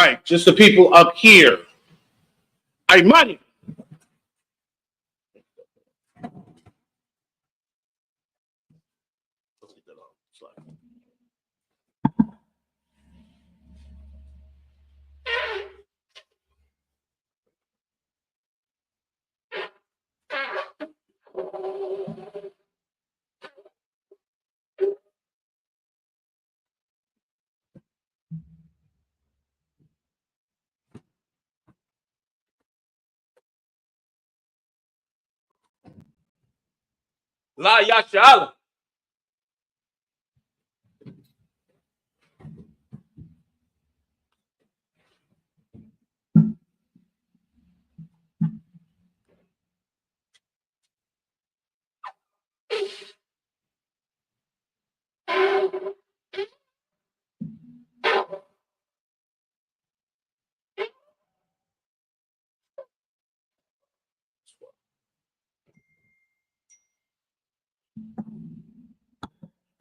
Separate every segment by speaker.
Speaker 1: right, just the people up here. Ay, money.
Speaker 2: La Yashala.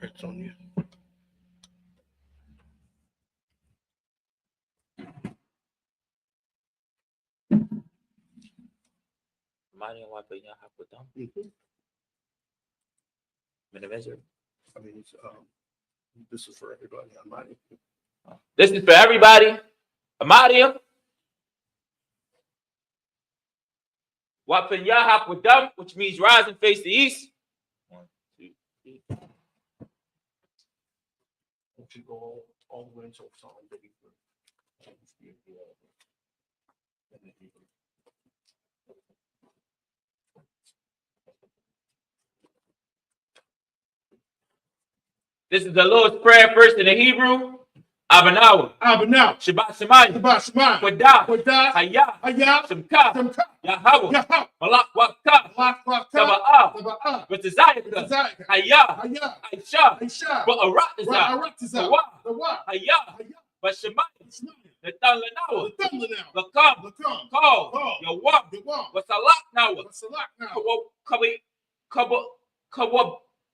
Speaker 1: It's on you.
Speaker 2: Money and what you have with them.
Speaker 1: I mean, it's, this is for everybody on money.
Speaker 2: This is for everybody. Amadia. Wapen Yahap with them, which means rise and face the east. 1, 2, 3.
Speaker 1: Don't you go all the way until Psalm 83.
Speaker 2: This is the Lord's Prayer first in the Hebrew. Abanawa. Shabbat Shemayim. Wadah. Hayah. Shemka. Yahweh. Malak Wakka. Saba'ah. V'tazayaka. Hayah. Aisha. Ba'aratazah. Hayah. V'shemayim. Natan Lanawa. Lakam. Call. Yawam. Wasalak Nawa.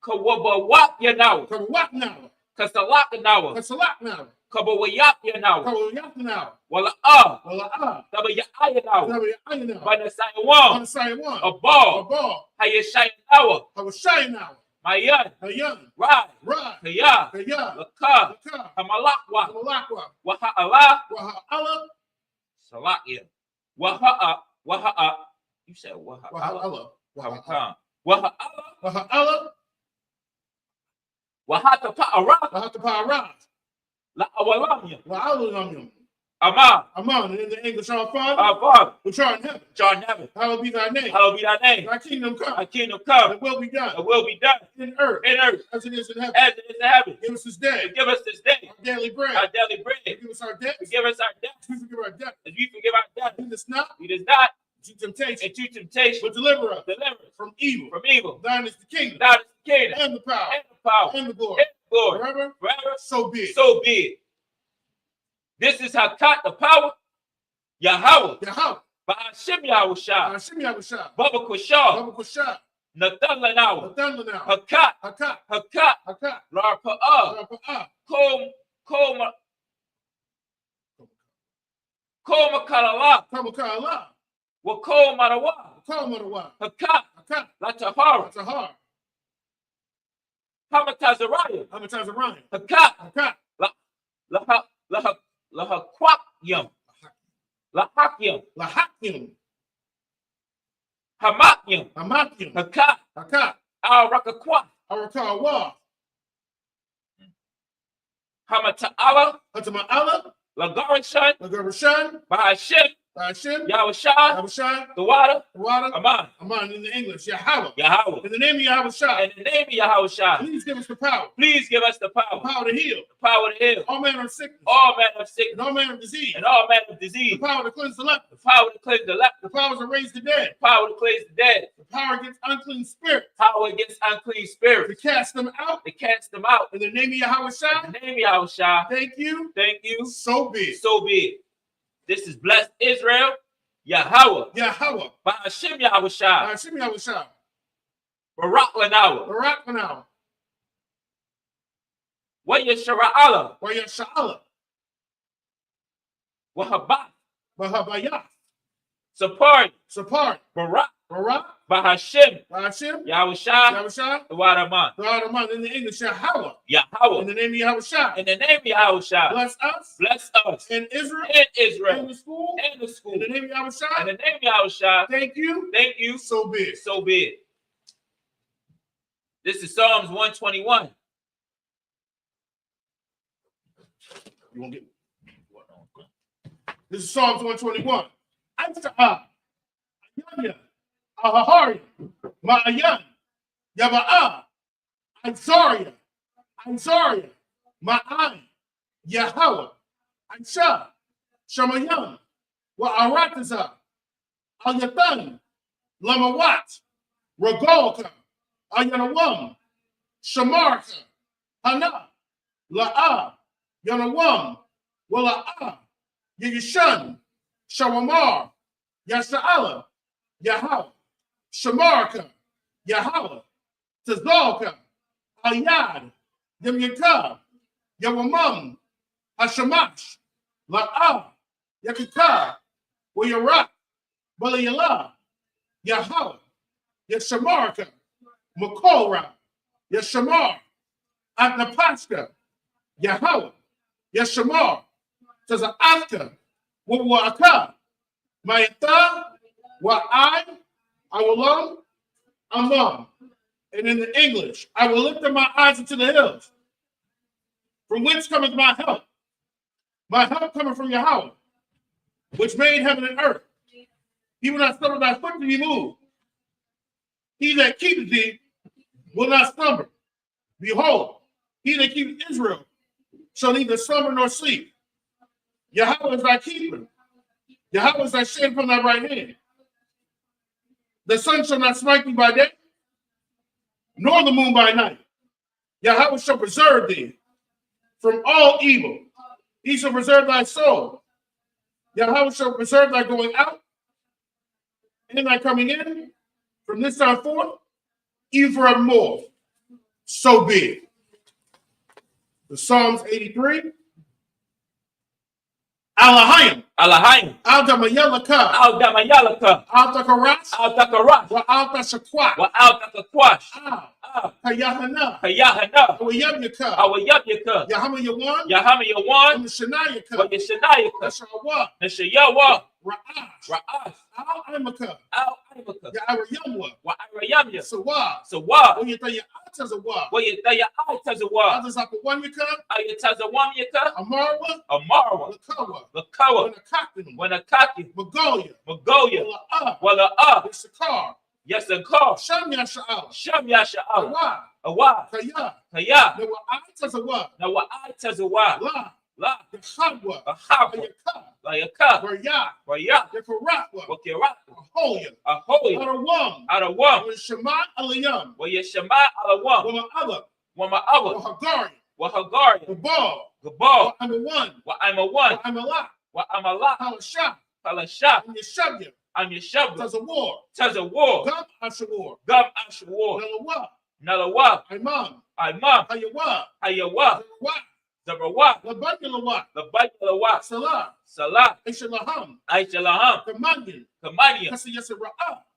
Speaker 2: Kawabawak Yanawa. Kasalak Nawa. Kabawayap Yanawa. Wala'ah. Tabaya'aya Nawa. Banasayawam. A ball. Hayashayanawa. Mayan. Rai. Kaya. Laka. Hamalakwa. Waha'ala. Salakya. Waha'a. You said Waha'ala. Waha'ala. Wahata Pa'arat. La Awalamya. Aman.
Speaker 1: And in the English, our Father, which art in heaven. Hallowed be thy name. Thy kingdom come. Thy will be done. In earth. As it is in heaven. Give us this day. Our daily bread. Give us our debts. As we forgive our debtors. Lead us not. Into temptation. But deliver us. From evil. Thine is the kingdom. And the power. And the glory. Forever. So be it.
Speaker 2: This is Hakat, the power. Yahweh. Ba'ashim Yahushua. Baba Kushah. Nathan Lanawa. Hakat. Larpa'ah. Koma Kalala. Wako Marawa. Hakat. Latahara. Hamatazariah. Hakat. Lahakwakyam. Lahakyam. Hamakyam. Hakat. Arakakwa. Hamata'ala. Lagarishan. Bahashim. Yahushua. The water. Aman.
Speaker 1: In the English, Yahweh.
Speaker 2: In
Speaker 1: the name of Yahushua. Please give us the power.
Speaker 2: The
Speaker 1: power to heal. All manner of sickness. And all manner of disease. The power to cleanse the leper. The power to raise the dead. The power against unclean spirits. To cast them out. In the name of Yahushua. Thank you. So be it.
Speaker 2: This is blessed Israel. Yahweh. Ba'ashim Yahushua. Barak Lanawa. Wa Yashara'ala. Wahabath.
Speaker 1: Bahabayath.
Speaker 2: Sapari. Barak. Bahashim. Yahushua.
Speaker 1: Waraman. In the English, Yahweh. In the name of
Speaker 2: Yahushua.
Speaker 1: Bless us. In Israel. In the school. In the name of Yahushua. Thank you. So be it.
Speaker 2: This is Psalms 121.
Speaker 1: You won't get. This is Psalms 121. Ayanya, Ahahari, Ma'ayan, Yaba'a, Ansaria, Ma'an, Yahweh, Ansha, Shamayan, Wa'arataza, Alyatan, Lamawat, Ragolka, Ayanawam, Shamarka, Hana, La'a, Yanawam, Wala'a, Yishan, Shawamar, Yasha'ala, Yahweh, Shamarka, Yahweh, Tazalka, Ayad, Yamyaka, Yawamam, Hashamash, La'a, Yakika, Wayarak, Balayala, Yahweh, Yashamarka, Makora, Yashamar, Atnapashka, Yahweh, Yashamar, Taza'aka, Wawaka, Mayata, I will Amam. And in the English, I will lift up my eyes into the hills. From whence cometh my help? My help cometh from Yahweh, which made heaven and earth. He will not suffer thy foot to be moved. He that keepeth thee will not slumber. Behold, he that keepeth Israel shall neither slumber nor sleep. Yahweh is thy keeper. Yahweh is thy shade from thy right hand. The sun shall not smite thee by day, nor the moon by night. Yahweh shall preserve thee from all evil. He shall preserve thy soul. Yahweh shall preserve thy going out and thy coming in from this time forth, even forevermore. So be it. The Psalms 83. Alahayim. Aldamayalaka. Aldakarash. Wa Aldashakwash. Kayahana. Awayamyaka. Yahama Yawan. Nashayawa. Ra'as. Al-Imaka. Ya'arayamwa. Sawa. Wayataya Atazawamyaka. Amarwa. Lakawa. Wanakaki. Magoya. Wala'a. Yasakar. Shamyasha'ala. Awa. Kaya. Nawa'atazawa. La. Ahabwa. Layaka. Raya. Wakira. Ahoya. Arawam. Wayashama alawam. Wama'awa. Wahagari. Gabal. Wa'amawan. Wa'amala. Palasha. I'm Yeshabah. Tazawar. Gam Ashawar. Nalawa. Imam. Hayawa. Zabrawah. Labayalawa. Salah. Aishalaham. Kamanian.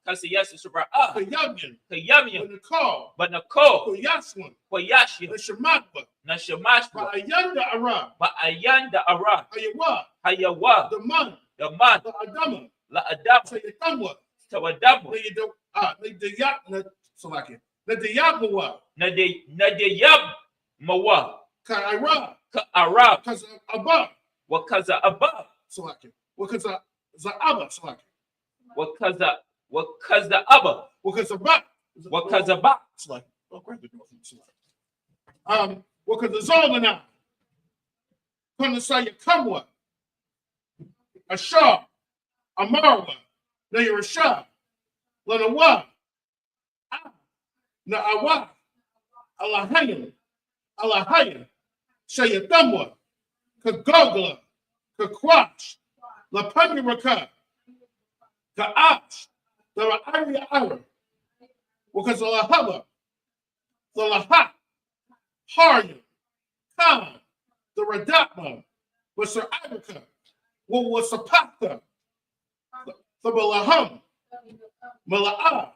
Speaker 1: Kasiyasira'ah. Kayamyan. Banako. Koyashya. Nashamashwa. Ba'ayanda Ara. Hayawa. The man. La Adam. Tawadamwa. Nadiyab Mawa. Ka'ara. Wakaza Abba. Wakaza Abba. Wakaza Zolana. Kanasaya Kamwa. Ashar. Amarwa. Nayarasha. Lanawa. Na'awa. Alahayim. Shayatamwa. Kagogla. Kakwash. Lapanyaraka. Ka'ash. The Ra'ari Ara. Because Lahaba. The Lahat. Harya. Khan. The Radatma. Was Sir Agrika. Wawasapata. Sabalaham. Mala'a.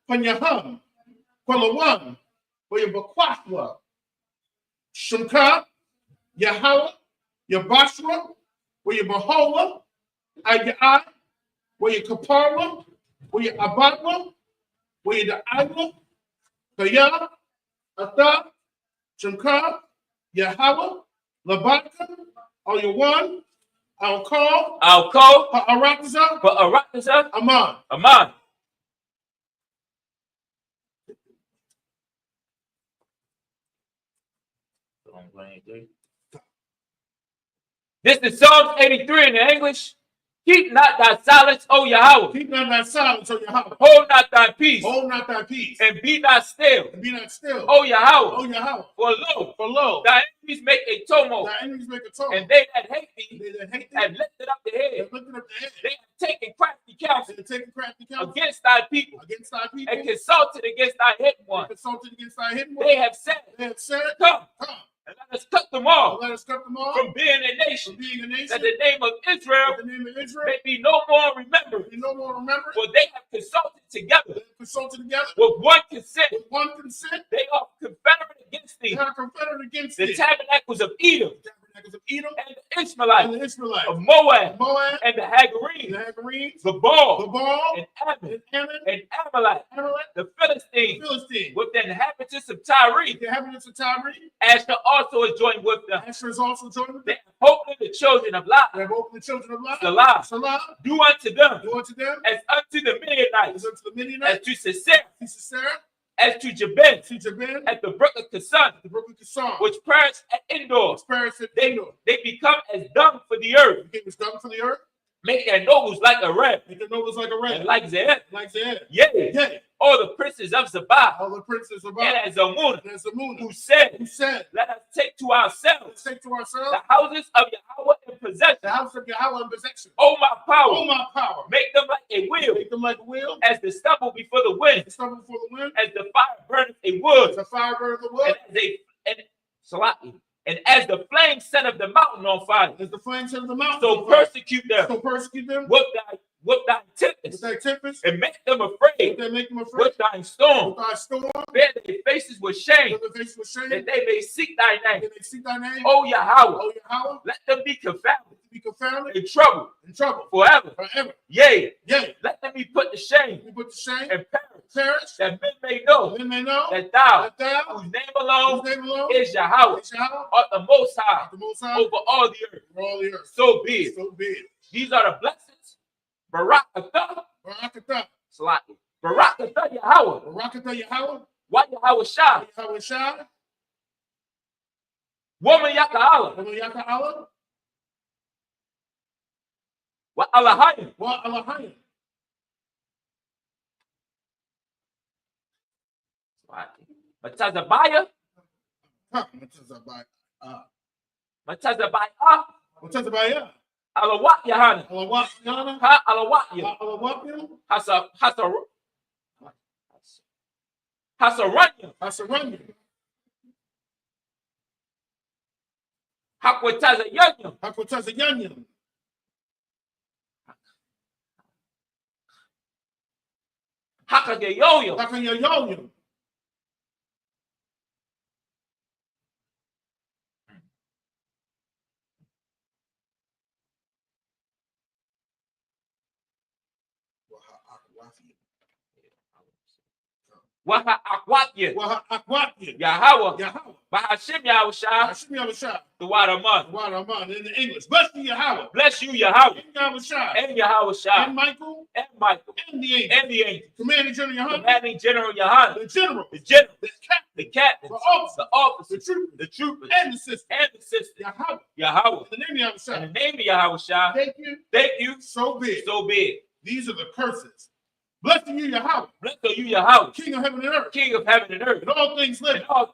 Speaker 1: Panyaham. Kwalawan. Wayabakwaswa. Shumka. Yahweh. Yabashra. Wayabahola. Ayai. Wayakapara. Wayabatwa. Wayadaiwa. Kaya. Ata. Shumka. Yahweh. Labaka. Ayawan. I'll call.
Speaker 2: Arakaza.
Speaker 1: Aman.
Speaker 2: This is Psalm 83 in the English. Keep not thy silence, O Yahweh.
Speaker 1: Keep not thy silence, O Yahweh.
Speaker 2: Hold not thy peace.
Speaker 1: Hold not thy peace.
Speaker 2: And be not still.
Speaker 1: And be not still.
Speaker 2: O Yahweh.
Speaker 1: O Yahweh.
Speaker 2: For lo, thy enemies make a tumult.
Speaker 1: Thy enemies make a tumult.
Speaker 2: And they that hate thee,
Speaker 1: have
Speaker 2: lifted up the head. They have taken crafty counsel against thy people. And consulted against thy hidden one. They have said, Come. And let us cut them off from being a nation, that the name of Israel may be no more remembered. For they have consulted together with one consent. They are confederate against thee. The tabernacles of Edom and the Ishmaelites of Moab and the Hagarenes, the Baal and Ammon and Amalek, the Philistines with the inhabitants of Tyre. Asher also is joined with them. They have hope in the children of Lot. Salah. Do unto them as unto the Midianites, as to Sisera, as to Jabin, at the brook of Kasan, which perished at Endor. They become as dung for the earth. Make their nobles like a ram. And like Zeb. Yea. All the princes of Zabah. And as Amunah, who said, let us take to ourselves the houses of Yahweh in possession. Oh, my power. Make them like a wheel. As the stubble before the wind. As the fire burneth a wood. And as the flame set of the mountain on fire. So persecute them. With thy tempest. And make them afraid. With thy storm. Bear their faces with shame. That they may seek thy name. O Yahweh. Let them be confounded. In trouble. Forever. Yea. Let them be put to shame. And perish. That men may know. That thou, whose name alone is Yahweh, art the most high over all the earth. So be it. These are the blessings. Barakatah. Barakatah Yahweh. What Yahweh Shah. Woman Yaka'ala. What Alahayim. Matazabaya.
Speaker 1: Matazabaya.
Speaker 2: Alawat Yahana. Ha Alawat Hasaranya. Hakwataza Yanyam. Hakageyoyo. Waha Akwatya. Yahweh. Bahashim Yahushua. The water month.
Speaker 1: In the English. Bless you, Yahweh.
Speaker 2: And Yahushua.
Speaker 1: And Michael.
Speaker 2: And the angel.
Speaker 1: Commanding General
Speaker 2: Yohana.
Speaker 1: The general.
Speaker 2: The captain. The officer. The troopers.
Speaker 1: And the sister.
Speaker 2: Yahweh.
Speaker 1: In the
Speaker 2: name of Yahushua. Thank you.
Speaker 1: So be it. These are the curses. Blessed are you, Yahweh. King of heaven and earth. And all things living. Yahweh.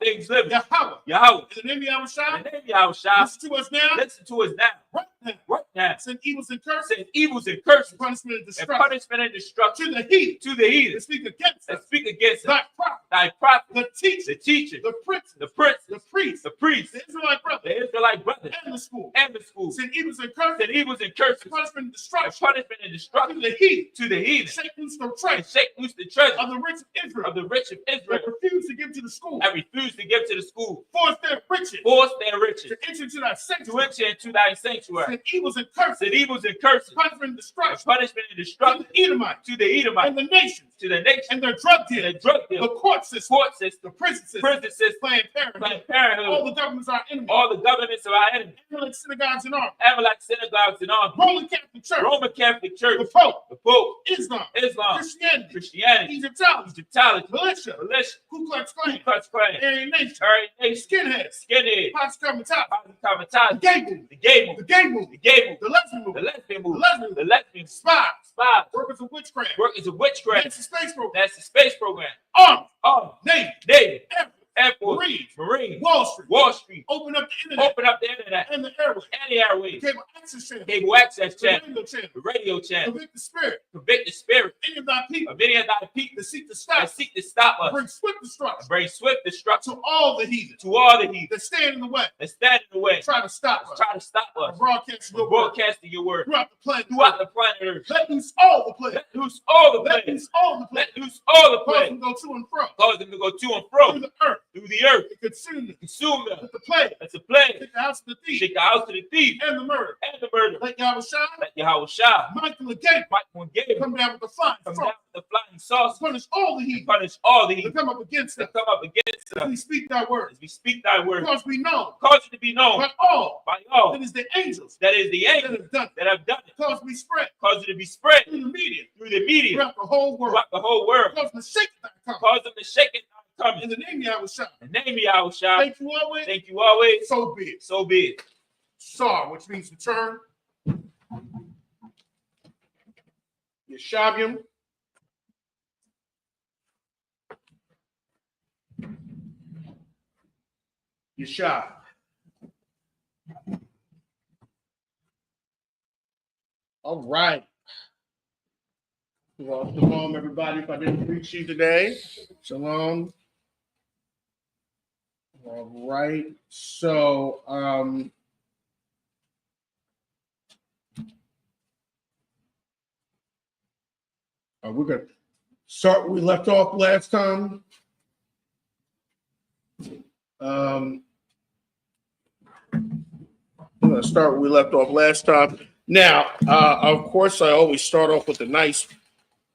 Speaker 2: Yahweh.
Speaker 1: In the name of Yahushua. Listen to us now.
Speaker 2: Right Right now.
Speaker 1: Send evils and curses.
Speaker 2: Send evils and curses.
Speaker 1: Punishment and destruction.
Speaker 2: And punishment and destruction.
Speaker 1: To the heathen.
Speaker 2: To the heathen.
Speaker 1: That speak against us.
Speaker 2: That speak against
Speaker 1: thy
Speaker 2: us.
Speaker 1: prophet.
Speaker 2: Thy prophet.
Speaker 1: The teacher.
Speaker 2: The teacher.
Speaker 1: The prince.
Speaker 2: The prince.
Speaker 1: The priest.
Speaker 2: The priest.
Speaker 1: The Israelite brother.
Speaker 2: The Israelite brother.
Speaker 1: And the school.
Speaker 2: And the school.
Speaker 1: Send evils and curses.
Speaker 2: Send evils and curses.
Speaker 1: Punishment and destruction.
Speaker 2: And punishment and destruction.
Speaker 1: To the heathen.
Speaker 2: To the heathen.
Speaker 1: Shake loose the
Speaker 2: And
Speaker 1: treasure.
Speaker 2: shake loose the treasure
Speaker 1: Of the rich of Israel.
Speaker 2: of the rich of Israel.
Speaker 1: That refuse to give to the school.
Speaker 2: And refuse to give to the school.
Speaker 1: Force their riches.
Speaker 2: Force their riches.
Speaker 1: To enter into thy
Speaker 2: To
Speaker 1: sanctuary.
Speaker 2: enter into thy sanctuary.
Speaker 1: Send evils and curses.
Speaker 2: Send evils and curses.
Speaker 1: Punishment and
Speaker 2: And
Speaker 1: destruction.
Speaker 2: punishment and
Speaker 1: To
Speaker 2: destruction.
Speaker 1: the Edomites.
Speaker 2: To the Edomites.
Speaker 1: And the nations.
Speaker 2: To the nation.
Speaker 1: And their drug
Speaker 2: And
Speaker 1: dealers.
Speaker 2: the drug
Speaker 1: The
Speaker 2: dealers.
Speaker 1: court system.
Speaker 2: Court system.
Speaker 1: The prison system.
Speaker 2: Prison system.
Speaker 1: Planned Parenthood.
Speaker 2: Planned Parenthood.
Speaker 1: All the governments are enemies.
Speaker 2: All the governments of our enemies.
Speaker 1: Like synagogues and armies.
Speaker 2: Amalek synagogues and armies.
Speaker 1: Roman Catholic Church.
Speaker 2: Roman Catholic Church.
Speaker 1: The Pope.
Speaker 2: The Pope.
Speaker 1: Islam.
Speaker 2: Islam.
Speaker 1: Christianity.
Speaker 2: Christianity.
Speaker 1: Egyptology.
Speaker 2: Egyptology.
Speaker 1: Militia.
Speaker 2: Militia.
Speaker 1: Ku Klux
Speaker 2: Ku
Speaker 1: Klan.
Speaker 2: Klux Klan.
Speaker 1: Aryan Nation.
Speaker 2: Aryan Nation.
Speaker 1: Skinheads.
Speaker 2: Skinhead.
Speaker 1: Posse Comitatus.
Speaker 2: Posse
Speaker 1: The
Speaker 2: Comitatus.
Speaker 1: gay movement.
Speaker 2: The gay
Speaker 1: The
Speaker 2: movement.
Speaker 1: gay movement.
Speaker 2: The gay movement.
Speaker 1: The lesbian
Speaker 2: The
Speaker 1: movement.
Speaker 2: lesbian
Speaker 1: The
Speaker 2: movement.
Speaker 1: lesbian
Speaker 2: The
Speaker 1: movement.
Speaker 2: lesbian.
Speaker 1: Spies.
Speaker 2: Spies.
Speaker 1: Workers of witchcraft.
Speaker 2: Workers of witchcraft.
Speaker 1: That's the space program.
Speaker 2: That's the space program.
Speaker 1: Army.
Speaker 2: Oh,
Speaker 1: Navy.
Speaker 2: Navy.
Speaker 1: Air
Speaker 2: Air
Speaker 1: Force.
Speaker 2: Force.
Speaker 1: Marines.
Speaker 2: Marines.
Speaker 1: Wall Street.
Speaker 2: Wall Street.
Speaker 1: Open up the internet.
Speaker 2: Open up the internet.
Speaker 1: And the airways.
Speaker 2: And the airways.
Speaker 1: Cable access channel.
Speaker 2: Cable access
Speaker 1: The
Speaker 2: channel.
Speaker 1: radio channel.
Speaker 2: The radio channel.
Speaker 1: Convict the spirit.
Speaker 2: Convict the spirit
Speaker 1: Any of thy people.
Speaker 2: of any of thy people
Speaker 1: That seek to
Speaker 2: that
Speaker 1: stop.
Speaker 2: seek to stop us.
Speaker 1: Bring swift destruction.
Speaker 2: Bring swift destruction
Speaker 1: To all the heathen.
Speaker 2: to all the heathen
Speaker 1: That stand in the way.
Speaker 2: that stand in the way.
Speaker 1: Try to stop us.
Speaker 2: Try to stop
Speaker 1: From
Speaker 2: us
Speaker 1: broadcasting
Speaker 2: from
Speaker 1: your word.
Speaker 2: broadcasting your word
Speaker 1: Throughout the planet.
Speaker 2: throughout the planet Earth.
Speaker 1: Let loose all the planet.
Speaker 2: Let loose all the
Speaker 1: Let
Speaker 2: planes.
Speaker 1: loose all the planet.
Speaker 2: Let loose all the
Speaker 1: Cause
Speaker 2: planes.
Speaker 1: them to go to and fro.
Speaker 2: Cause them to go to and fro
Speaker 1: Through the earth.
Speaker 2: through the earth.
Speaker 1: To consume them.
Speaker 2: Consume them.
Speaker 1: With the plague.
Speaker 2: That's a plague.
Speaker 1: Take the house of the thief.
Speaker 2: Shake the house of the thief
Speaker 1: And the murder.
Speaker 2: and the murder.
Speaker 1: Let Yahweh shine.
Speaker 2: Let Yahweh shine.
Speaker 1: Michael and Gabriel.
Speaker 2: Michael and Gabriel
Speaker 1: Come down with the flying
Speaker 2: come
Speaker 1: sword.
Speaker 2: down with the flying saucer.
Speaker 1: Punish all the
Speaker 2: And
Speaker 1: heathen.
Speaker 2: punish all the
Speaker 1: To
Speaker 2: heathen
Speaker 1: come up against
Speaker 2: that
Speaker 1: us.
Speaker 2: come up against us
Speaker 1: We speak thy word.
Speaker 2: as we speak thy word.
Speaker 1: Because we know.
Speaker 2: Cause it to be known
Speaker 1: But all.
Speaker 2: by all
Speaker 1: That is the angels.
Speaker 2: that is the
Speaker 1: That
Speaker 2: angels
Speaker 1: have done it.
Speaker 2: that have done it.
Speaker 1: Because we spread.
Speaker 2: Cause it to be spread
Speaker 1: Through the media.
Speaker 2: through the media
Speaker 1: Throughout the whole world.
Speaker 2: throughout the whole world.
Speaker 1: Because the shake that come.
Speaker 2: Cause them to shake it not coming.
Speaker 1: In the name of Yahweh shine.
Speaker 2: The name of Yahweh shine.
Speaker 1: Thank you always.
Speaker 2: Thank you always.
Speaker 1: So be it.
Speaker 2: So be it.
Speaker 1: Sar, which means to turn. Yeshavium. Yeshab. All right. Well, shalom, everybody. If I didn't greet you today, shalom. All right. So, we're going to start where we left off last time. I'm going to start where we left off last time. Now, of course, I always start off with a nice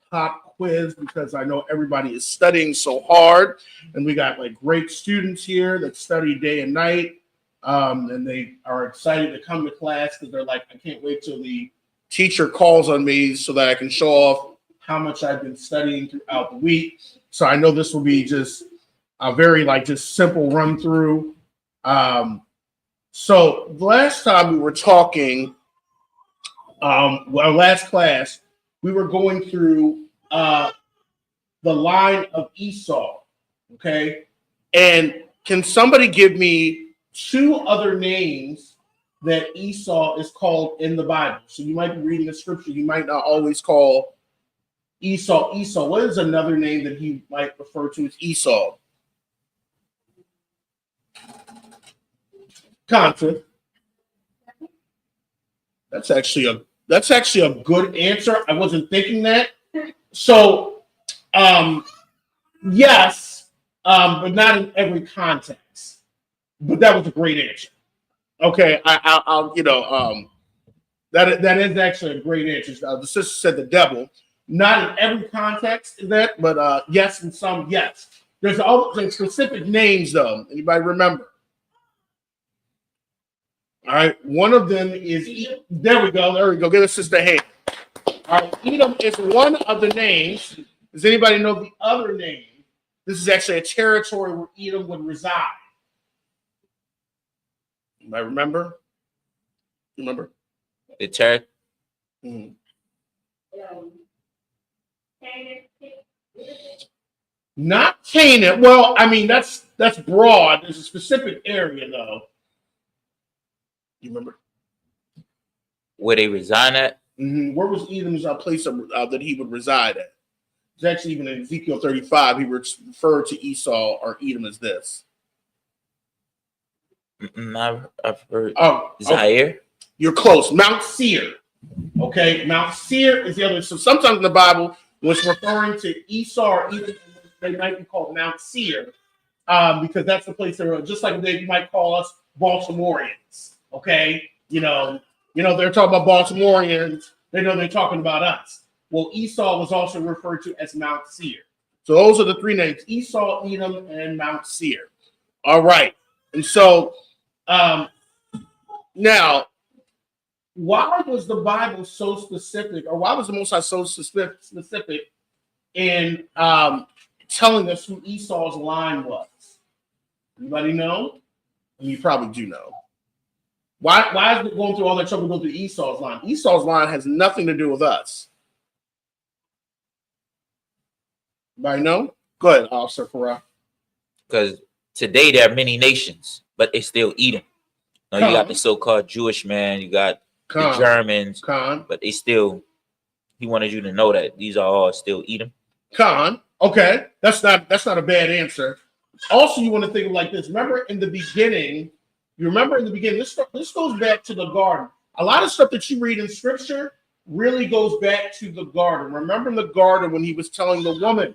Speaker 1: pop quiz because I know everybody is studying so hard, and we got like great students here that study day and night, and they are excited to come to class because they're like, I can't wait till the teacher calls on me so that I can show off how much I've been studying throughout the week. So I know this will be just a very just simple run through. So last time we were talking, last class, we were going through the line of Esau, okay? And can somebody give me 2 other names that Esau is called in the Bible? So you might be reading the scripture, you might not always call Esau. What is another name that he might refer to as Esau? Contra. That's actually a good answer. I wasn't thinking that. So, yes, but not in every context. But that was a great answer. Okay, I'll that is actually a great answer. The sister said the devil. Not in every context is that, but yes, in some, yes. There's specific names though. Anybody remember? All right, one of them is there we go. Give the sister a hand. All right, Edom is one of the names. Does anybody know the other name? This is actually a territory where Edom would reside. Anybody remember? Remember?
Speaker 2: The territory.
Speaker 1: Not Canaan. Well, I mean that's broad. There's a specific area though. You remember?
Speaker 2: Where they reside at?
Speaker 3: Where was Edom's place that he would reside at? It's actually even in Ezekiel 35, he referred to Esau or Edom as this.
Speaker 2: I've heard
Speaker 3: Zaire. Okay. You're close. Mount Seir. Okay, Mount Seir is the other. So sometimes in the Bible, when it's referring to Esau or Edom, they might be called Mount Seir, because that's the place they're just like they might call us Baltimoreans. Okay, you know, they're talking about Baltimoreans. They know they're talking about us. Well, Esau was also referred to as Mount Seir. So those are the three names: Esau, Edom, and Mount Seir. All right, and so now, why was the Bible so specific, or why was the Most High so specific in telling us who Esau's line was? Anybody know? And you probably do know. Why is it going through all that trouble to go through Esau's line? Esau's line has nothing to do with us. Anybody know? Go ahead, Officer Farah.
Speaker 2: Because today there are many nations, but they still Edom. Now you got the so-called Jewish man, you got the Germans, but they still, he wanted you to know that these are all still Edom.
Speaker 3: Okay, that's not a bad answer. Also, you want to think of like this. Remember in the beginning, this goes back to the garden. A lot of stuff that you read in scripture really goes back to the garden. Remember in the garden when he was telling the woman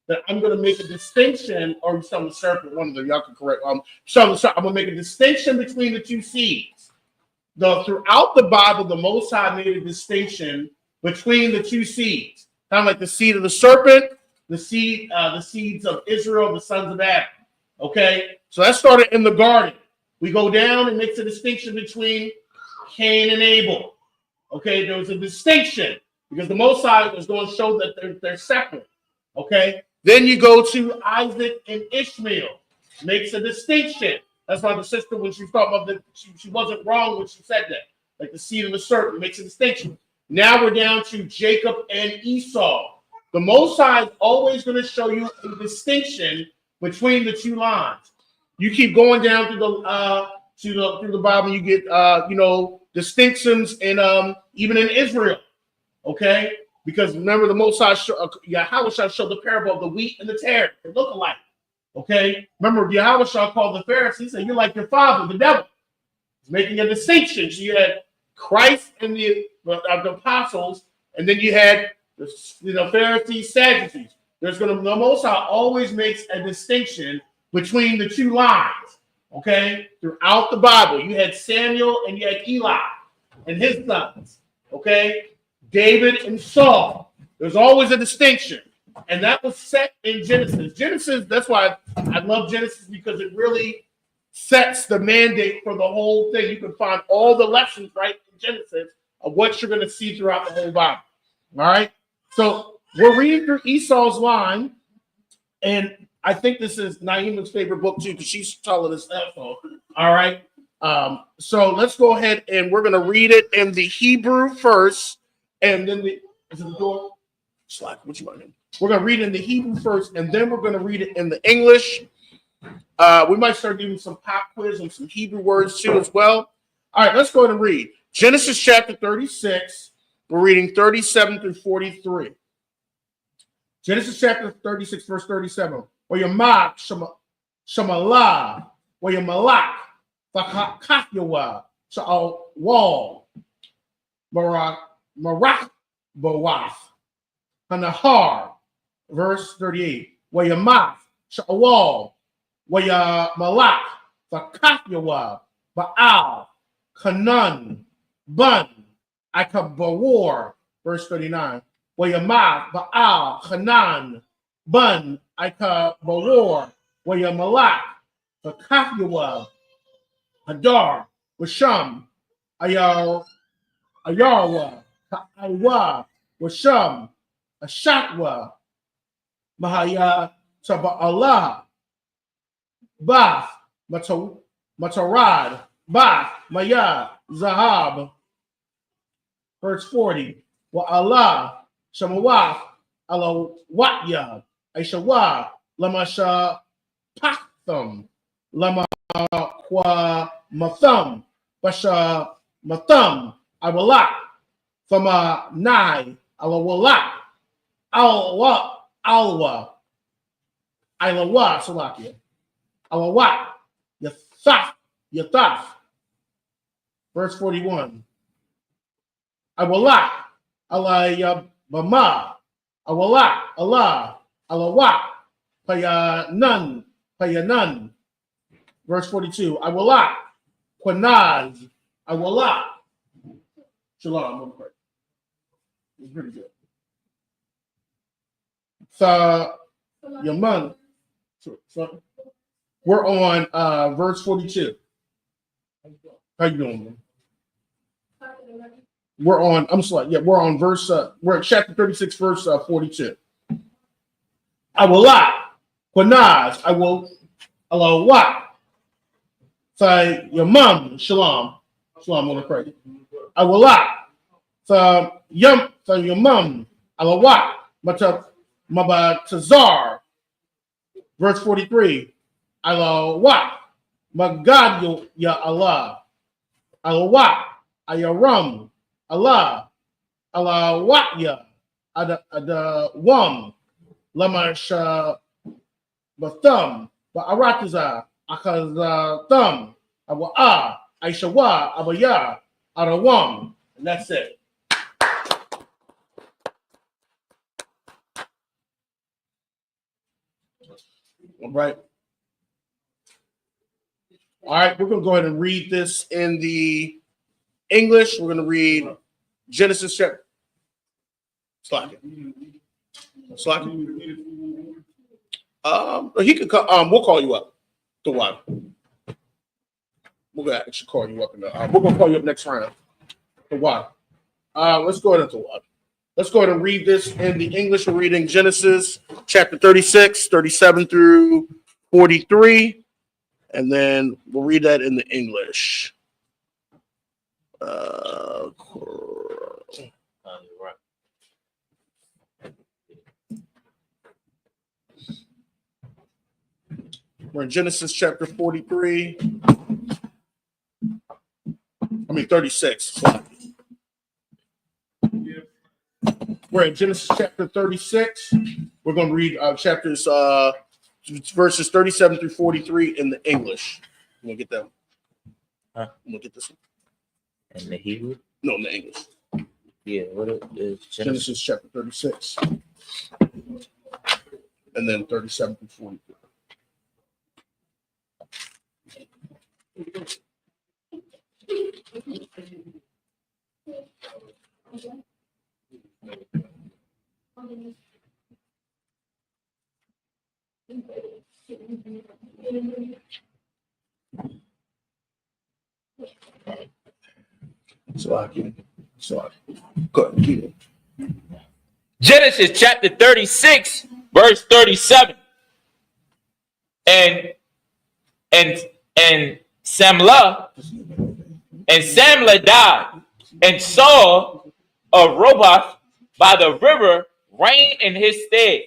Speaker 3: that I'm going to make a distinction, or he's telling the serpent, one of them, y'all can correct. I'm going to make a distinction between the two seeds. Throughout the Bible, the Most High made a distinction between the two seeds, kind of like the seed of the serpent, the seeds of Israel, the sons of Adam. Okay, so that started in the garden. We go down and makes a distinction between Cain and Abel. Okay, there was a distinction because the Most High was going to show that they're separate. Okay, then you go to Isaac and Ishmael, makes a distinction. That's why the sister, when she was talking about she wasn't wrong when she said that. Like the seed of the serpent makes a distinction. Now we're down to Jacob and Esau. The Most High is always going to show you a distinction between the two lines. You keep going down through the Bible, you get distinctions in even in Israel. Okay, because remember the Most High Yahweh shall show the parable of the wheat and the tare. They look alike. Okay, remember Yahweh shall call the Pharisees, and you're like your father, the devil. He's making a distinction. So you had Christ and the apostles, and then you had the Pharisees, Sadducees. The Most High always makes a distinction between the two lines. Okay, throughout the Bible, you had Samuel and you had Eli and his sons. Okay, David and Saul. There's always a distinction. And that was set in Genesis. Genesis, that's why I love Genesis, because it really sets the mandate for the whole thing. You can find all the lessons right in Genesis of what you're going to see throughout the whole Bible. All right? So we're reading through Esau's line, and I think this is Naeem's favorite book too, because she's telling us also. All right? So let's go ahead and we're going to read it in the Hebrew first, and then is it the door? Slack, what you want to do? We're going to read it in the Hebrew first, and then we're going to read it in the English. We might start doing some pop quiz and some Hebrew words too as well. All right, let's go ahead and read. Genesis chapter 36. We're reading 37 through 43. Genesis chapter 36, verse 37. Wayamak Shamalah, Wayamalak, Fakakyawa, Sha'al Wall, Marak Bawath, Hanahar, verse 38. Wayamak Sha'al, Wayamalak, Fakakyawa, Baal, Kanan, Bun, Ikabawar, verse 39. Wayamak, Baal, Hanan, Bun, Ikabawar, Wayamalak, Fakakyawa, Hadar, Washam, Ayarwa, Ka'aiwa, Washam, Ashatwa, Mahaya, Taba'allah, Bath, Matarad, Bath, Maya, Zahab, verse 40. Wa Allah, Shamawah, Alawatya, Aishawa, Lamasha Patham, Lama Kwa Matham, Basha Matham, I will lock. From nigh, I will lock. Alwa, Ilawa, Salakia. Alawat, Yathaf. Verse 41. I will lock. Alayabama. I will lock. Allah. Alawat. Payanan. Verse 42. I will lock. Quanaz. I will lock. Shalom. I'm pray. It's pretty good. So, Yaman. So, we're on verse 42. How you doing, man? We're on, I'm sorry, yeah, we're on verse, we're at chapter 36, verse 42. I will lie. Quanaz, I will what? Say, your mom, shalom. Shalom, I'm going to pray. I will lie. So, your mom, I will what? Mabatazar. Verse 43. I will what? Magad ya Allah. I will what? Ayaram. Allah watya ada wam lama sha bathum ba aratiza akaza thumb awa aishawa abaya arawam, and that's it. All right, we're gonna go ahead and read this in the English. We're going to read Genesis chapter. Slack. He could come. We'll call you up. The one. We're going to actually call you up. We're going to call you up next round. The one. Let's go ahead and let's go ahead and read this in the English. We're reading Genesis chapter 36, 37 through 43, and then we'll read that in the English. We're in Genesis chapter 43. 36. We're in Genesis chapter 36. We're going to read chapters, verses 37 through 43 in the English. You want to get that one?
Speaker 1: Huh?
Speaker 3: You want to get this one?
Speaker 1: In the Hebrew?
Speaker 3: No, in the English.
Speaker 1: Yeah, what is
Speaker 3: Genesis chapter 36. And then 37 through 43. So go ahead.
Speaker 1: Genesis chapter 36, verse 37. And Samlah died, and saw a Roboth by the river reign in his stead.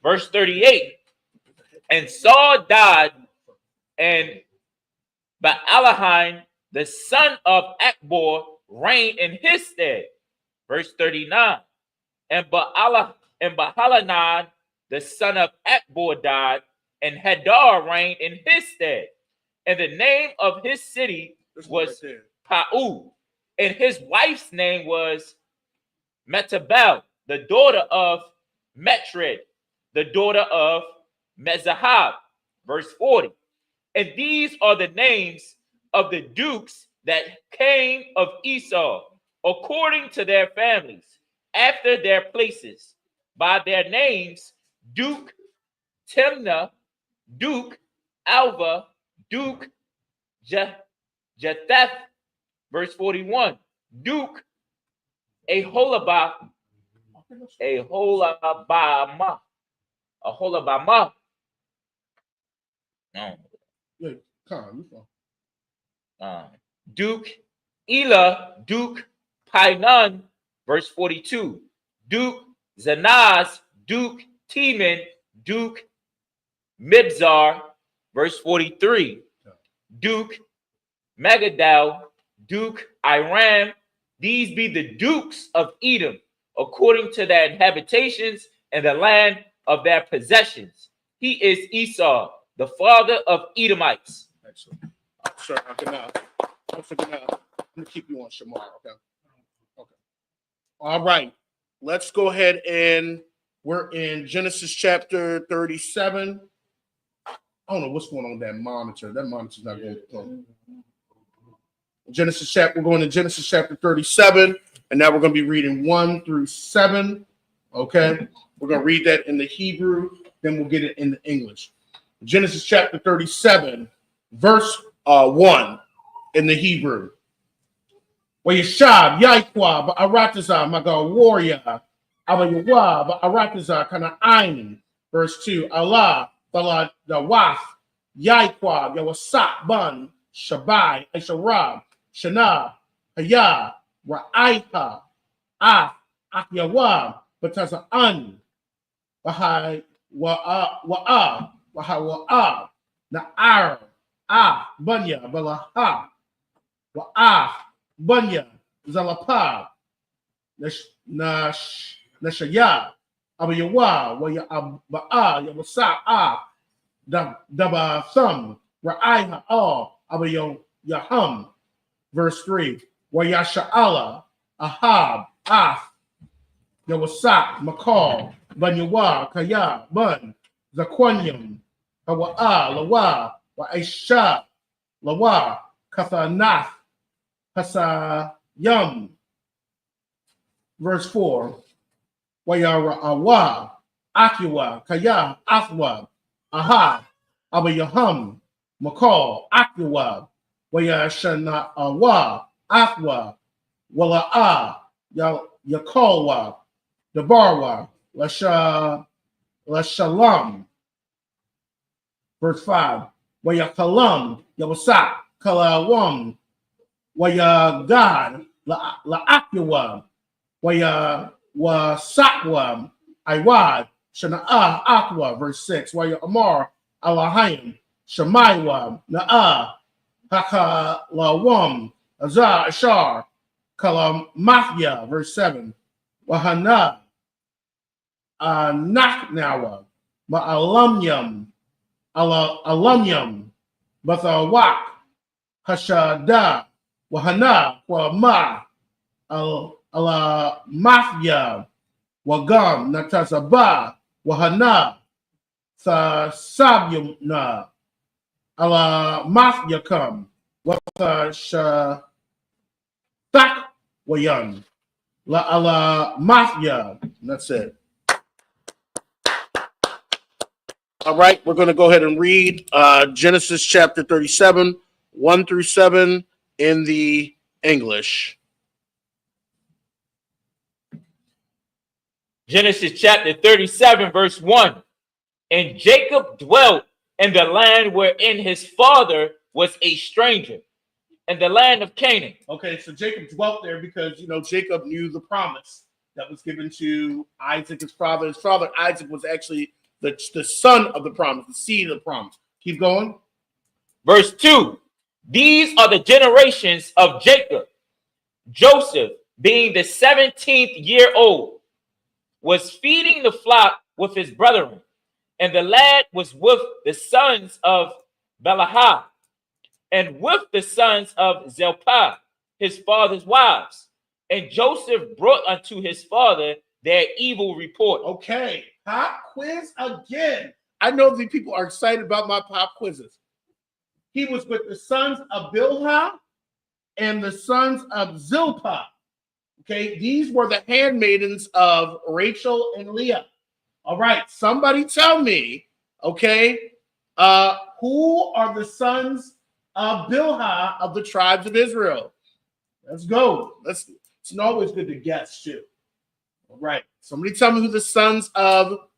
Speaker 1: Verse 38. And Saul died, and Baalahine, the son of Akbor, reigned in his stead. Verse 39. And Baalanan, the son of Akbor, died, and Hadar reigned in his stead. And the name of his city was Pau, and his wife's name was Metabel, the daughter of Metred, the daughter of Mezahab. Verse 40. And these are the names of the dukes that came of Esau, according to their families, after their places, by their names: Duke Timnah, Duke Alva, Duke Japheth. Verse 41. Duke Aholabama. No. Duke Elah, Duke Painan. Verse 42. Duke Zanaz, Duke Teman, Duke Mibzar. Verse 43. Duke Megadal, Duke Iram,
Speaker 2: These be the dukes of Edom, according to their habitations and the land of their possessions. He is Esau, the father of Edomites.
Speaker 3: Excellent. Sure, I can. I'm gonna keep you on Shamar. Okay. Okay. All right. Let's go ahead and we're in Genesis chapter 37. I don't know what's going on with that monitor. That monitor's not going. We're going to Genesis chapter 37, and now we're going to be reading 1 through 7. Okay, we're going to read that in the Hebrew, then we'll get it in the English. Genesis chapter 37, verse 1 in the Hebrew. Wayashab Yaikwa Arataza Maga warrior Abaywa Arataza Kana Ain. Verse 2. Allah Bala the Waf Yaikwa Yawasak Bun Shabai Aisharab Shana Haya Ra'aiha Ah Akyawab Bataza An Wahai Wa'a Wahawa Na'ar Ah Bunya Balaha Wa'a Bunya Zalapa Nashaya Abayawa Waya Ba'a Yawasa Ah Daba Thumb Ra'aiha All Abayo Yahum. Verse 3. Wayasha'ala Ahab Af Yawasak Makal Banyawa Kaya Bun Zaquanyam Hawa'a Lawa Wa'isha Lawa Kathanath Hasayam. Verse 4. Wayara'awa Akiwa Kaya Athwa Aha Abayahum Makal Akiwa Wayashana'awa Athwa Wala'a Yakalwa Dabarwa Lashalam. Verse 5. Wayakalam Yawasak Kalawam Wayagad La'akyawa Wasakwa Iwad Shana'a Akwa. Verse 6. Wayamar Alahayim Shamaywa Na'a Hakalawam Azar Ashar Kalamathya. Verse 7. Wahana Naknawa Ma'alamyam Alumyam Bathawak Hashada Wahana Wama Alamafya Wagam Natasaba Wahana Sasabyumna Alamafyakam Wathashatak Wayan La Alamafya. That's it. All right, we're going to go ahead and read Genesis chapter 37, 1 through 7 in the English.
Speaker 2: Genesis chapter 37, verse 1. And Jacob dwelt in the land wherein his father was a stranger, in the land of Canaan.
Speaker 3: Okay, so Jacob dwelt there because, Jacob knew the promise that was given to Isaac, his father. His father, Isaac, was actually the son of the promise, the seed of the promise. Keep going.
Speaker 2: Verse 2. These are the generations of Jacob. Joseph, being the 17th year old, was feeding the flock with his brethren, and the lad was with the sons of Belahah, and with the sons of Zelpah, his father's wives. And Joseph brought unto his father their evil report.
Speaker 3: Okay, pop quiz again. I know the people are excited about my pop quizzes. He was with the sons of Bilhah and the sons of Zilpah. Okay, these were the handmaidens of Rachel and Leah. All right, somebody tell me, okay, who are the sons of Bilhah of the tribes of Israel? Let's go. It's always good to guess too. All right, somebody tell me who the sons of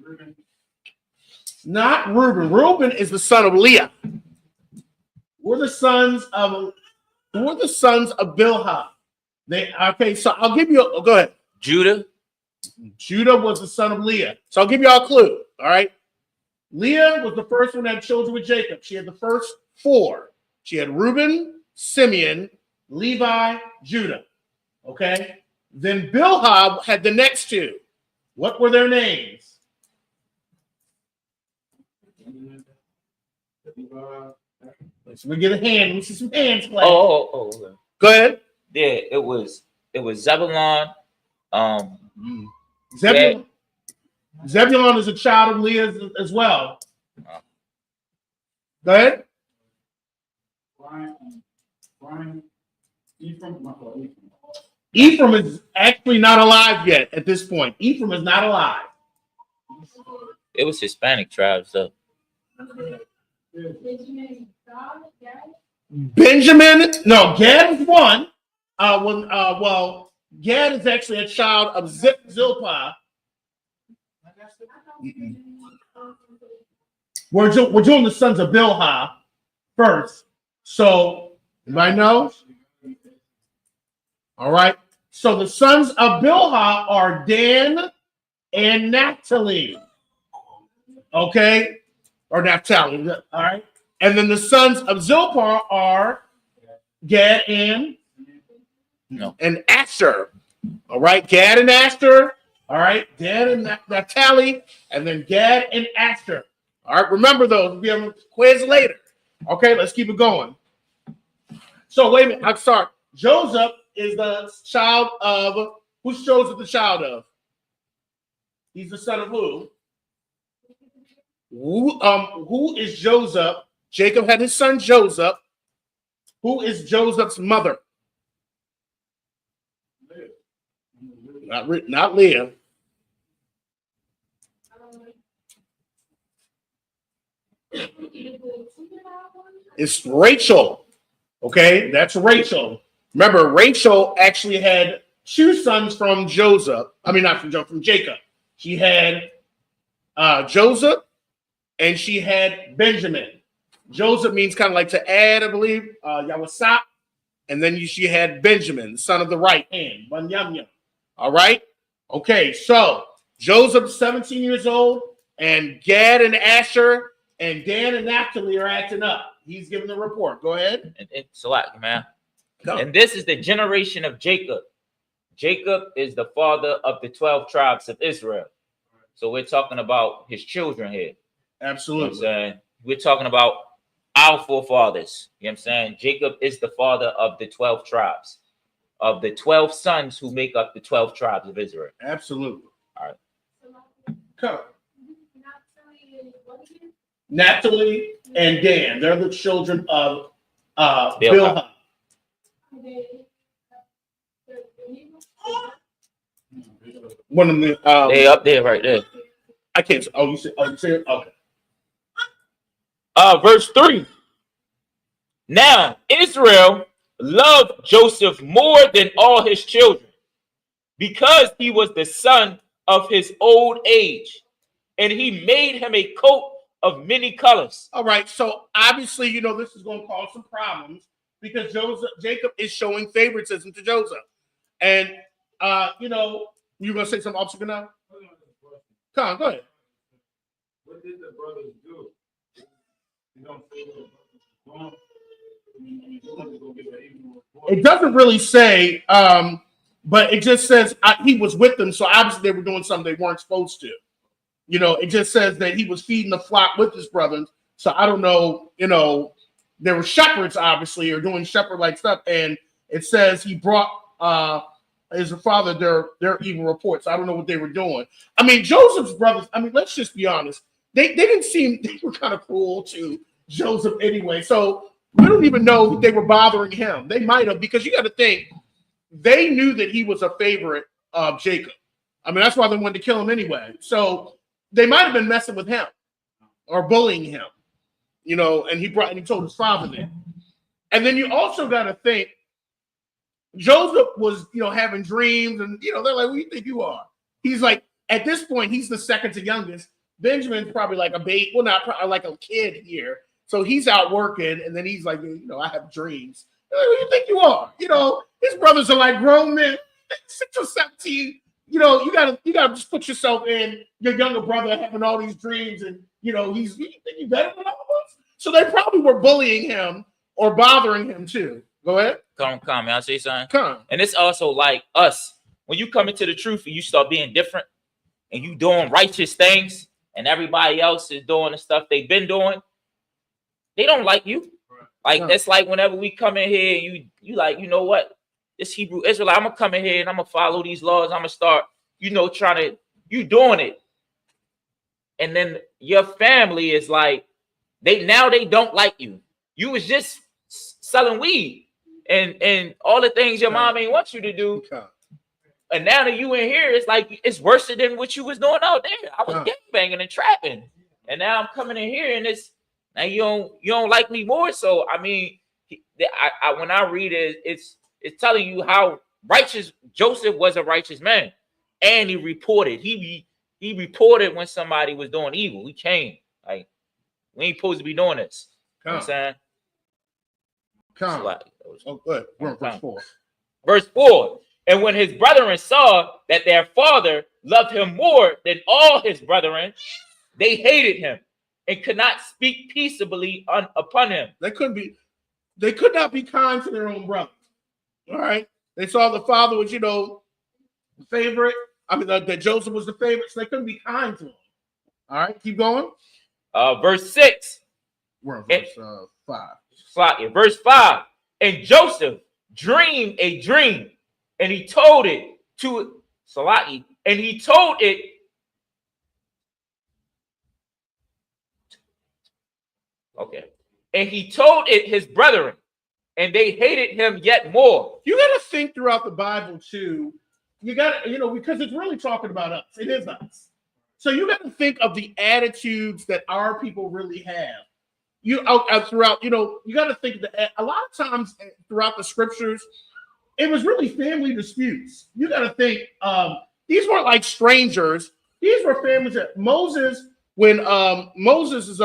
Speaker 3: Reuben. Not Reuben. Reuben is the son of Leah. We're the sons of Bilhah. So I'll give you go ahead.
Speaker 2: Judah.
Speaker 3: Judah was the son of Leah. So I'll give you all a clue. All right. Leah was the first one that had children with Jacob. She had the first 4. She had Reuben, Simeon, Levi, Judah. Okay? Then Bilhah had the next two. What were their names? Let's get a hand. Let's see some hands clap.
Speaker 2: Okay.
Speaker 3: Go ahead.
Speaker 2: Yeah, it was Zebulon.
Speaker 3: Zebulon is a child of Leah as well. Go ahead. Ephraim is actually not alive yet at this point. Ephraim is not alive.
Speaker 2: It was Hispanic tribes, though.
Speaker 3: Benjamin, no, Gad is one. Well, Gad is actually a child of Zilpah. We're doing the sons of Bilhah first. So, anybody know? All right. So the sons of Bilhah are Dan and Naphtali. Okay? Or Naphtali. All right. And then the sons of Zilpah are Gad and Asher. All right. Gad and Asher. All right. Gad and Naphtali. And then Gad and Asher. All right. Remember those. We'll be on the quiz later. Okay. Let's keep it going. So wait a minute. I'm sorry. Joseph is the child of, who's Joseph the child of? He's the son of who? Who is Joseph? Jacob had his son Joseph. Who is Joseph's mother? Not Leah. It's Rachel. Okay, that's Rachel. Remember, Rachel actually had two sons from Joseph. I mean, not from Joseph, from Jacob. She had Joseph and she had Benjamin. Joseph means kind of like to add, I believe, Yawasap. And then she had Benjamin, the son of the right hand, Banyamya. All right? Okay, so Joseph, 17 years old, and Gad and Asher and Dan and Naphtali are acting up. He's giving the report. Go ahead.
Speaker 2: It's a lot, man. No. And this is the generation of Jacob. Jacob is the father of the 12 tribes of Israel. So we're talking about his children here.
Speaker 3: Absolutely.
Speaker 2: You know what I'm saying? We're talking about our forefathers. You know what I'm saying? Jacob is the father of the 12 tribes, of the 12 sons who make up the 12 tribes of Israel.
Speaker 3: Absolutely.
Speaker 2: All right.
Speaker 3: Come. Naphtali and Dan. They're the children of Bilhah. One of the
Speaker 2: they up there right there.
Speaker 3: I can't. Oh, you see it? Okay.
Speaker 2: Verse 3. Now Israel loved Joseph more than all his children, because he was the son of his old age, and he made him a coat of many colors.
Speaker 3: All right. So obviously, this is going to cause some problems because Jacob is showing favoritism to Joseph, and you going to say something, Officer now? Come on, go ahead.
Speaker 1: What did the brothers do?
Speaker 3: It doesn't really say, but it just says he was with them. So obviously they were doing something they weren't supposed to. It just says that he was feeding the flock with his brothers. So I don't know, there were shepherds, obviously, or doing shepherd-like stuff. And it says he brought his father their evil reports. I don't know what they were doing. I mean, Joseph's brothers, let's just be honest. They didn't seem, they were kind of cruel to Joseph anyway. So we don't even know if they were bothering him. They might have, because you got to think, they knew that he was a favorite of Jacob. That's why they wanted to kill him anyway. So they might have been messing with him or bullying him, and he told his father that. And then you also got to think, Joseph was, having dreams, and they're like, "Who do you think you are?" He's like, at this point, he's the second to youngest. Benjamin's probably like a baby, well, not probably like a kid here. So he's out working, and then he's like, I have dreams. They're like, "Who do you think you are?" His brothers are like grown men, 6 or 17. You gotta just put yourself in your younger brother having all these dreams, and you think you better than all of us. So they probably were bullying him or bothering him too. Go ahead.
Speaker 2: Come, may I say something?
Speaker 3: Come.
Speaker 2: And it's also like us. When you come into the truth and you start being different and you doing righteous things and everybody else is doing the stuff they've been doing, they don't like you. Like, that's like whenever we come in here and you like, you know what? This Hebrew Israelite, I'm going to come in here and I'm going to follow these laws. I'm going to start, you doing it. And then your family is like, they don't like you. You was just selling weed and all the things your mom ain't want you to do. And now that you in here, it's like it's worse than what you was doing out there. I was gangbanging and trapping, and now I'm coming in here and it's now you don't like me more. So I mean, when I read it, it's telling you how righteous Joseph was, a righteous man, and he reported. He reported when somebody was doing evil. He came like we ain't supposed to be doing this. You know what I'm saying?
Speaker 3: Good. Verse 4.
Speaker 2: Verse 4. And when his brethren saw that their father loved him more than all his brethren, they hated him and could not speak peaceably upon him.
Speaker 3: They could not be kind to their own brother. All right. They saw the father was, the favorite. I mean, that Joseph was the favorite, so they couldn't be kind to him. All right. Keep going.
Speaker 2: Verse 6.
Speaker 3: We're on verse 5.
Speaker 2: Verse 5. And Joseph dreamed a dream. And he told it to Salaki, and he told it and he told it his brethren, and they hated him yet more.
Speaker 3: You got to think throughout the Bible too. You got to, because it's really talking about us. It is us. So you got to think of the attitudes that our people really have. Throughout, you got to think that a lot of times throughout the scriptures, it was really family disputes. You got to think these weren't like strangers. These were families that Moses, when Moses is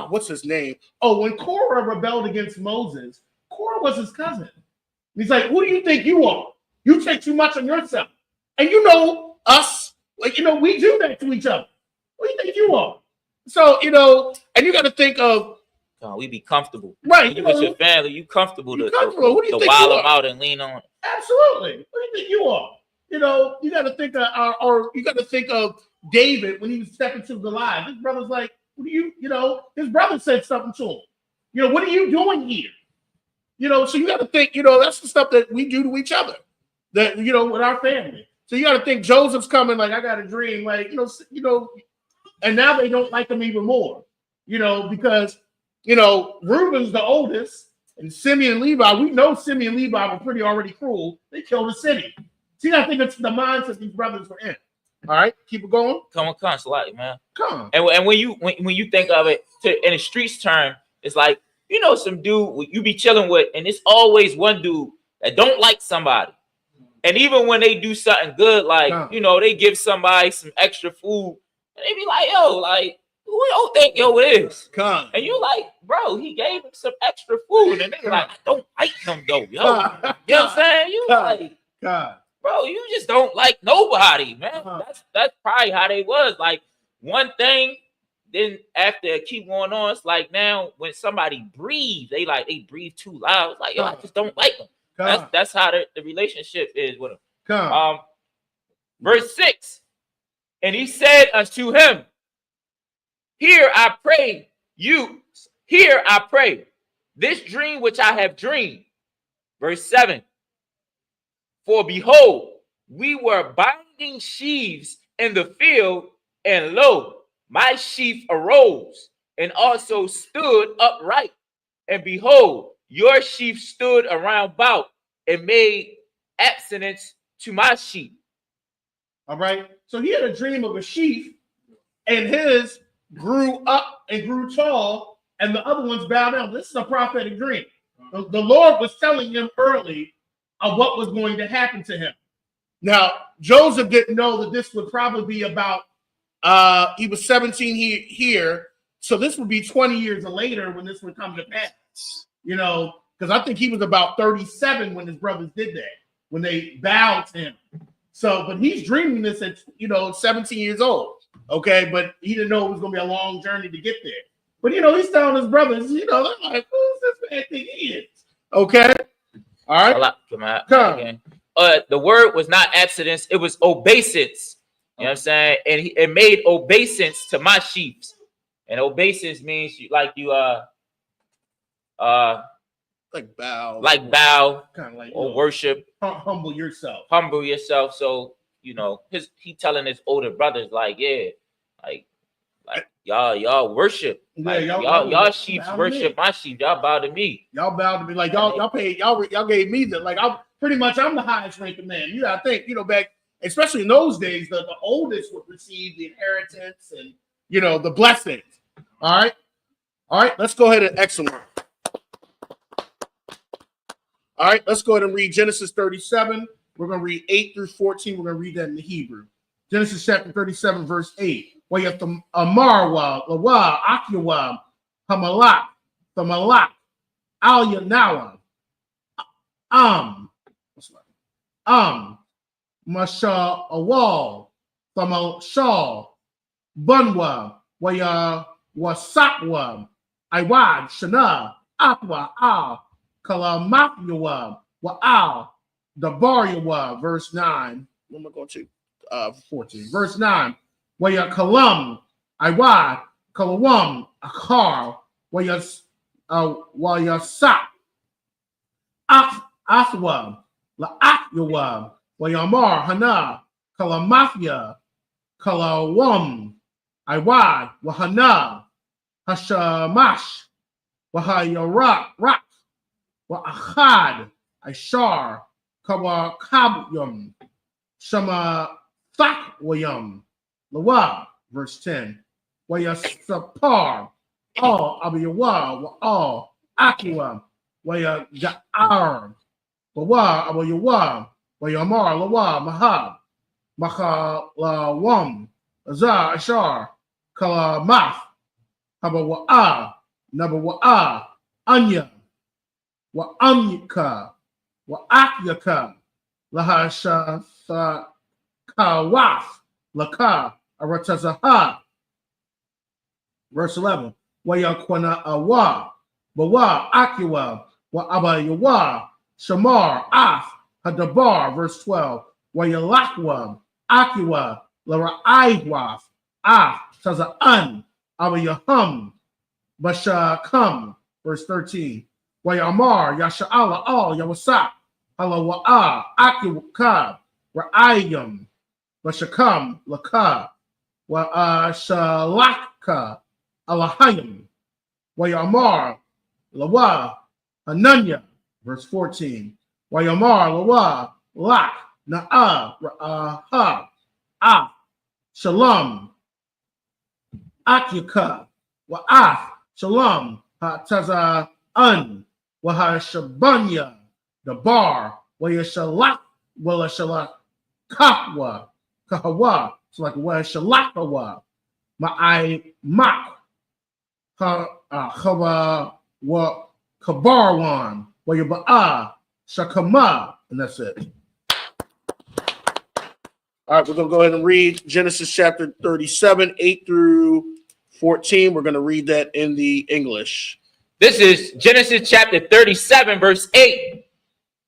Speaker 3: what's his name? Oh, when Korah rebelled against Moses, Korah was his cousin. He's like, who do you think you are? You take too much on yourself. And us, like, we do that to each other. Who do you think you are? So, and you got to think of,
Speaker 2: we be comfortable.
Speaker 3: Right.
Speaker 2: You with your family, you comfortable to
Speaker 3: Who do you think
Speaker 2: wild
Speaker 3: you
Speaker 2: them out and lean on.
Speaker 3: Absolutely. Who do you think you are? You got to think of, or you got to think of David when he was stepping to Goliath. His brother's like, what do his brother said something to him. What are you doing here? So you got to think, that's the stuff that we do to each other, that, with our family. So you got to think Joseph's coming, like, I got a dream, like, and now they don't like him even more, because, Reuben's the oldest, and Simeon and Levi, we know Simeon and Levi were pretty already cruel. They killed the city. See, I think it's the mindset these brothers were in. All right, keep it going.
Speaker 2: Come on, Slotty, man.
Speaker 3: Come on.
Speaker 2: And when you think of it in the streets term, it's like, some dude you be chilling with, and it's always one dude that don't like somebody. And even when they do something good, like, they give somebody some extra food, and they be like, yo, like, who you think yo is?
Speaker 3: Come.
Speaker 2: And you like, bro, he gave him some extra food, and they like, I don't like him though, yo. You know what I'm saying? You like, bro, you just don't like nobody, man. That's probably how they was. Like, one thing, then after it keep going on, it's like now when somebody breathes, they breathe too loud. It's like, yo, I just don't like them. That's how the relationship is with them. Verse 6, and he said unto him, Here I pray, this dream which I have dreamed. Verse 7, for behold, we were binding sheaves in the field, and lo, my sheaf arose and also stood upright. And behold, your sheaf stood around about and made abstinence to my sheep.
Speaker 3: All right. So he had a dream of a sheaf, and his grew up and grew tall, and the other ones bowed down. This is a prophetic dream. The Lord was telling him early of what was going to happen to him. Now, Joseph didn't know that this would probably be about, he was 17 here, so this would be 20 years later when this would come to pass, because I think he was about 37 when his brothers did that, when they bowed to him. So, but he's dreaming this at, 17 years old, okay? But he didn't know it was going to be a long journey to get there. But, he's telling his brothers, they're like, who's this man think he is? Okay? All right.
Speaker 2: Come. The word was not abstinence, it was obeisance. You know what I'm saying? And it made obeisance to my sheep. And obeisance means like bow,
Speaker 3: kind of like
Speaker 2: or worship,
Speaker 3: humble yourself.
Speaker 2: So he telling his older brothers like y'all worship. Like, y'all sheep worship my sheep. Y'all bow to me.
Speaker 3: Y'all bow to me. Like y'all paid. Y'all gave me the I'm the highest ranking man. You gotta think. Back, especially in those days, the oldest would receive the inheritance and the blessings. All right. Let's go ahead and excellent. All right. Let's go ahead and read Genesis 37. We're gonna read 8 through 14. We're gonna read that in the Hebrew. Genesis chapter 37, verse 8. Wayath Amarwa, Lawa, Akiwa, Hamalak, Thamalak, Al Yanawa, Masha Awal, Thamal Shaw, Bunwa, Waya Wasakwa, Iwad, Shana, Akwa, Al, Kalamapyawa, Wa'al, Dabaryawa, verse 9. What am I going to? 14. Verse 9. Waya Kalam, Iwad, Kalawam, Akar, Waya Sak, Athwa, La'akyawa, Wayamar, Hana, Kalamafia, Kalawam, Iwad, Wahana, Hashamash, Wahayarak, Wa'achad, Ishar, Kawakabyum, Shama Thakwayum, Lawa, verse 10. Wayasapar, all Abiyawa, wa all Akiwa, Waya Ga'ar, Wawa, Abayawa, Wayamar, Lawa, Mahab, Machalawam, Azar, Ashar, Kalamath, Habawa'a, Nabawa'a, Anya, Wa Amyaka, Wa Akyaka, Lahasha Kawaf, Laka, Aratazaha. Verse 11. Wayakwana Awa, Bawa, Akiwa, Wa Abayawa, Shamar, Af, Hadabar. Verse 12. Wayalakwa, Akiwa, Lara'aiwaf, Af, Taza'an, Abayahum, Bashakam. Verse 13. Wayamar, Yasha'ala, Al, Yawasak, Halawa'a, Akiwakab, Ra'ayam, Bashakam, Laka, Shalaka, Alahayim, Wayamar, Lawa, Hananya, verse 14. Wayamar, Lawa, Lak, Na'a, Ra'aha, Ah, Shalom, Akyaka, Wa'af, Shalom, Taza'an, Wahashabanya, the bar, Wayashalak, Walashalak, Kahwa, Kahawa, it's like Wayashalakawa, Ma'ai Mak, Kawa, Wa Kabarwan, Wayaba'a, Shakama, and that's it. All right, we're going to go ahead and read Genesis chapter 37, 8 through 14. We're going to read that in the English.
Speaker 2: This is Genesis chapter 37, verse 8.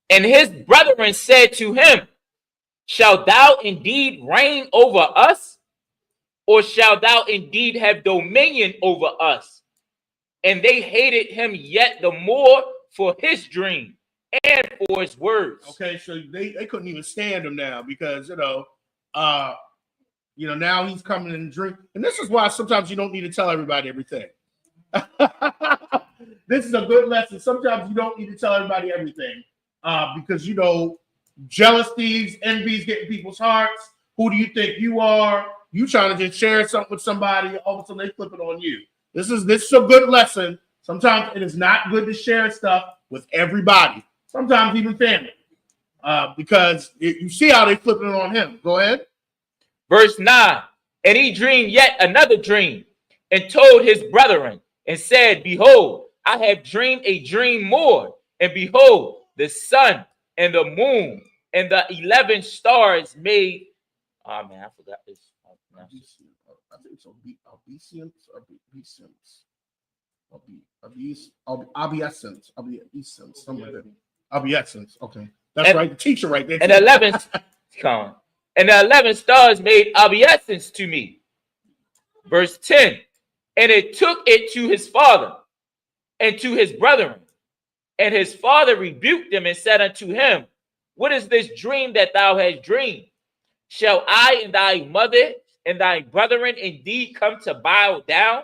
Speaker 2: And his brethren said to him, shalt thou indeed reign over us? Or shalt thou indeed have dominion over us? And they hated him yet the more for his dream and for his words.
Speaker 3: Okay, so they couldn't even stand him now because, now he's coming and drink. And this is why sometimes you don't need to tell everybody everything. This is a good lesson. Sometimes you don't need to tell everybody everything because, jealousies, envies getting people's hearts. Who do you think you are? You trying to just share something with somebody, all of a sudden they flip it on you. This is a good lesson. Sometimes it is not good to share stuff with everybody. Sometimes even family. Because you see how they flipping it on him. Go ahead.
Speaker 2: Verse 9. And he dreamed yet another dream and told his brethren and said, behold, I have dreamed a dream more. And behold, the sun and the moon and the 11 stars made. Oh man, I forgot this.
Speaker 3: I think it's obeisance or obeisance. Obeisance, something like that. Obeisance. Okay. That's right. The teacher right there.
Speaker 2: And the 11 stars made obeisance to me. Verse 10. And it took it to his father and to his brethren. And his father rebuked them and said unto him, what is this dream that thou hast dreamed? Shall I and thy mother and thy brethren indeed come to bow down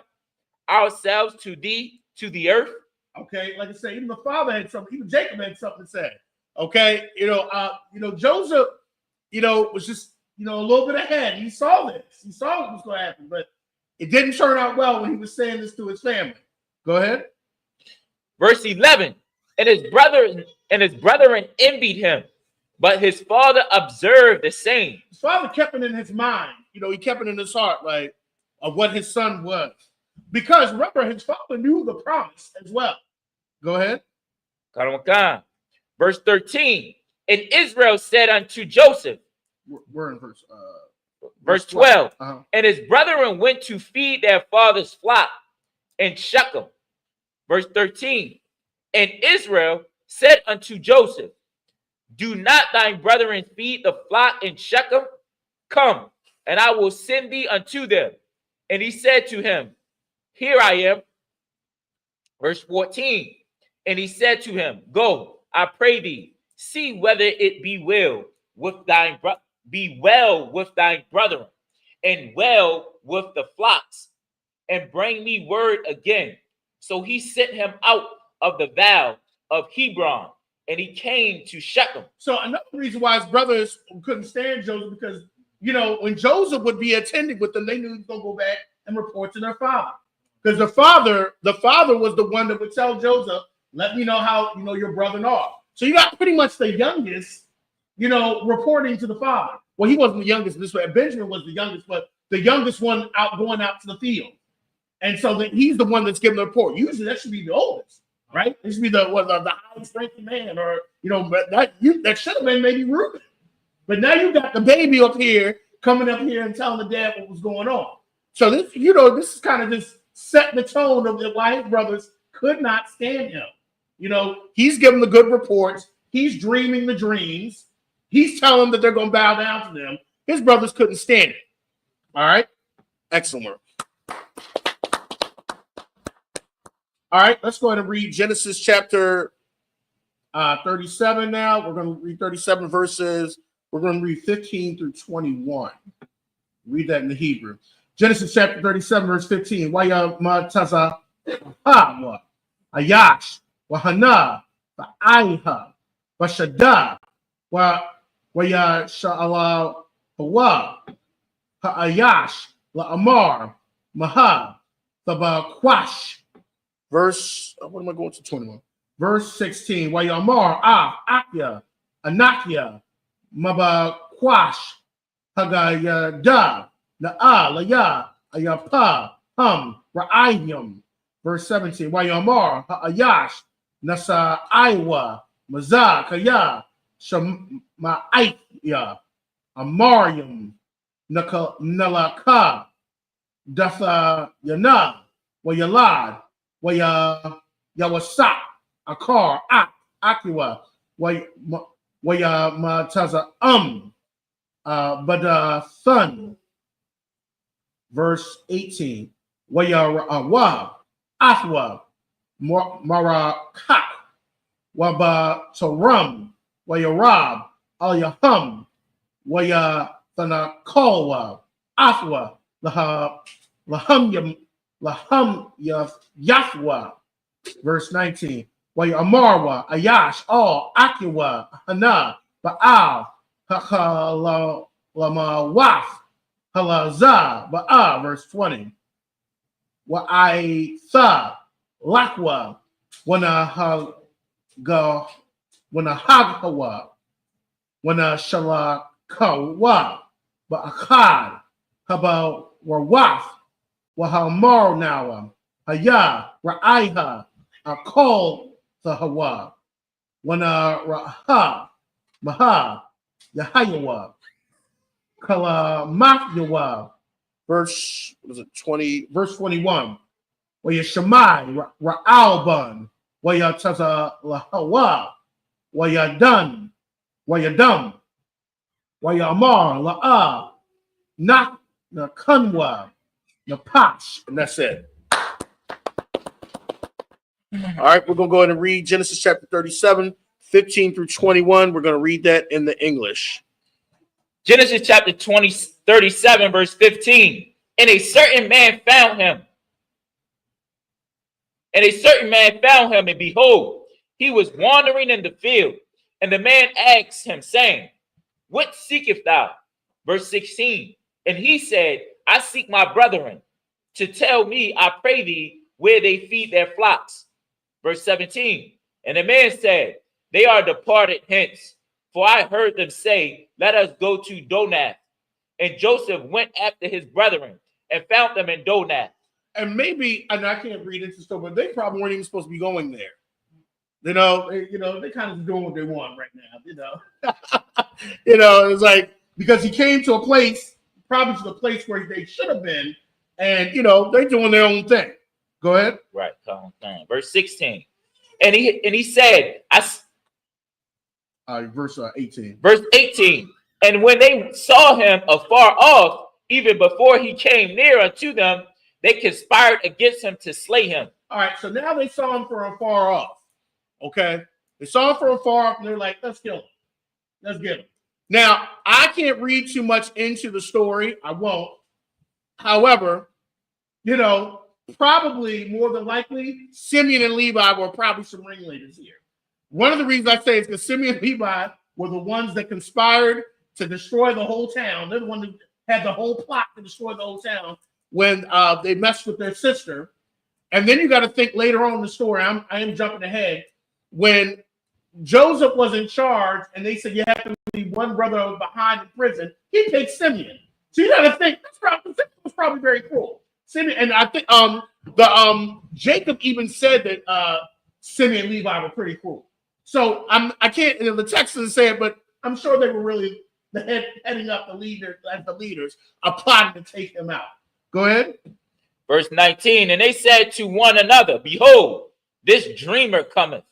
Speaker 2: ourselves to thee, to the earth?
Speaker 3: Okay, like I said, even the father had something, even Jacob had something to say. Okay, Joseph, was just, a little bit ahead. He saw this. He saw what was going to happen, but it didn't turn out well when he was saying this to his family. Go ahead.
Speaker 2: Verse 11, and his brethren envied him, but his father observed the same.
Speaker 3: His father kept it in his mind. He kept it in his heart, like, of what his son was. Because remember, his father knew the promise as well. Go ahead.
Speaker 2: Verse 13, and Israel said unto Joseph,
Speaker 3: we're in
Speaker 2: verse 12, and his brethren went to feed their father's flock in Shechem. Verse 13, and Israel said unto Joseph, do not thy brethren feed the flock in Shechem? Come, and I will send thee unto them. And he said to him, here I am. Verse 14, and he said to him, go, I pray thee, see whether it be well with thine brethren, and well with the flocks, and bring me word again. So he sent him out of the vale of Hebron, and he came to Shechem.
Speaker 3: So another reason why his brothers couldn't stand Joseph, because when Joseph would be attending with them, they knew he was going to go back and report to their father. Because the father was the one that would tell Joseph, let me know how your brother are. So you got pretty much the youngest, reporting to the father. Well, he wasn't the youngest this way. Benjamin was the youngest, but the youngest one going out to the field. And so he's the one that's giving the report. Usually that should be the oldest, right? It should be the highest ranking man, or that should have been maybe Reuben. But now you got the baby up here coming up here and telling the dad what was going on. So this is kind of just set the tone of why his brothers could not stand him. He's giving the good reports. He's dreaming the dreams. He's telling them that they're going to bow down to them. His brothers couldn't stand it. All right. Excellent work. All right. Let's go ahead and read Genesis chapter 37 now. We're going to read 37 verses. We're going to read 15 through 21. Read that in the Hebrew. Genesis chapter 37, verse 15. Waya mataza hawa ayash wahana va'aiha vashada waya sha'ala hawa ha'ayash la'amar maha tabakwash. Verse, what am I going to 21? Verse 16. Waya amar akya anakia mabakwash hagayada Na'a, Laya, Ayapa, Ra'ayim. Verse 17. Wayamar, Ha'ayash, Nasa, Iwa, Maza, Kaya, Shama'aya, Amarium, Nalaka, Datha, Yana, Wayalad, Yawasa, Akar, Akiwa, Wayamataza, Bada, Thun. Verse 18. Wayarawa, Athwa, Marakak, Wabatoram, Wayarab, Alyahum, Wayathanakalwa, Athwa, Lahum Yathwa. Verse 19. Wayamarwa, Ayash, All, Akiwa, Hana, Baal, Hakalamawaf, Halaza, Ba'a, verse 20. Wa'aitha, Lakwa, Wanahagawa, Wanashalakawa, Ba'akad, Haba Warwaf, Wahamar Nawa, Haya, Ra'aiha, Akol Sahawa, Wana Raha, Maha, Yahayawa, Kalamafyawa, verse 20, verse 21. Waya Shamai, Ra'alban, Waya Taza Lahawa, Wayadan, Wayadam, Wayamar, La'a, Nak, Nakanwa, Napash. And that's it. All right, we're going to go ahead and read Genesis chapter 37, 15 through 21. We're going to read that in the English.
Speaker 2: Genesis chapter 37, verse 15. And a certain man found him. And behold, he was wandering in the field. And the man asked him, saying, What seekest thou? Verse 16. And he said, I seek my brethren to tell me, I pray thee, where they feed their flocks. Verse 17. And the man said, They are departed hence, for I heard them say, Let us go to Donath. And Joseph went after his brethren and found them in Donath.
Speaker 3: And maybe, and I can't read into stuff, but they probably weren't even supposed to be going there. They kind of doing what they want right now. It's like, because he came to a place, probably to the place where they should have been, and they're doing their own thing. Go ahead.
Speaker 2: Right. Verse 16. And he said,
Speaker 3: verse 18.
Speaker 2: Verse 18. And when they saw him afar off, even before he came near unto them, they conspired against him to slay him.
Speaker 3: All right, so now they saw him from afar off. Okay? They saw him from afar off, and they're like, let's kill him. Let's get him. Now, I can't read too much into the story. I won't. However, probably more than likely, Simeon and Levi were probably some ringleaders here. One of the reasons I say is because Simeon and Levi were the ones that conspired to destroy the whole town. They're the ones who had the whole plot to destroy the whole town when they messed with their sister. And then you got to think later on in the story, I am jumping ahead, when Joseph was in charge and they said you have to be one brother behind in prison, he picked Simeon. So you got to think, Simeon was probably very cruel. Simeon, and I think Jacob even said that Simeon and Levi were pretty cruel. So I can't, the text doesn't say it, but I'm sure they were really heading up the leaders are plotting to take him out. Go ahead.
Speaker 2: Verse 19. And they said to one another, Behold, this dreamer cometh.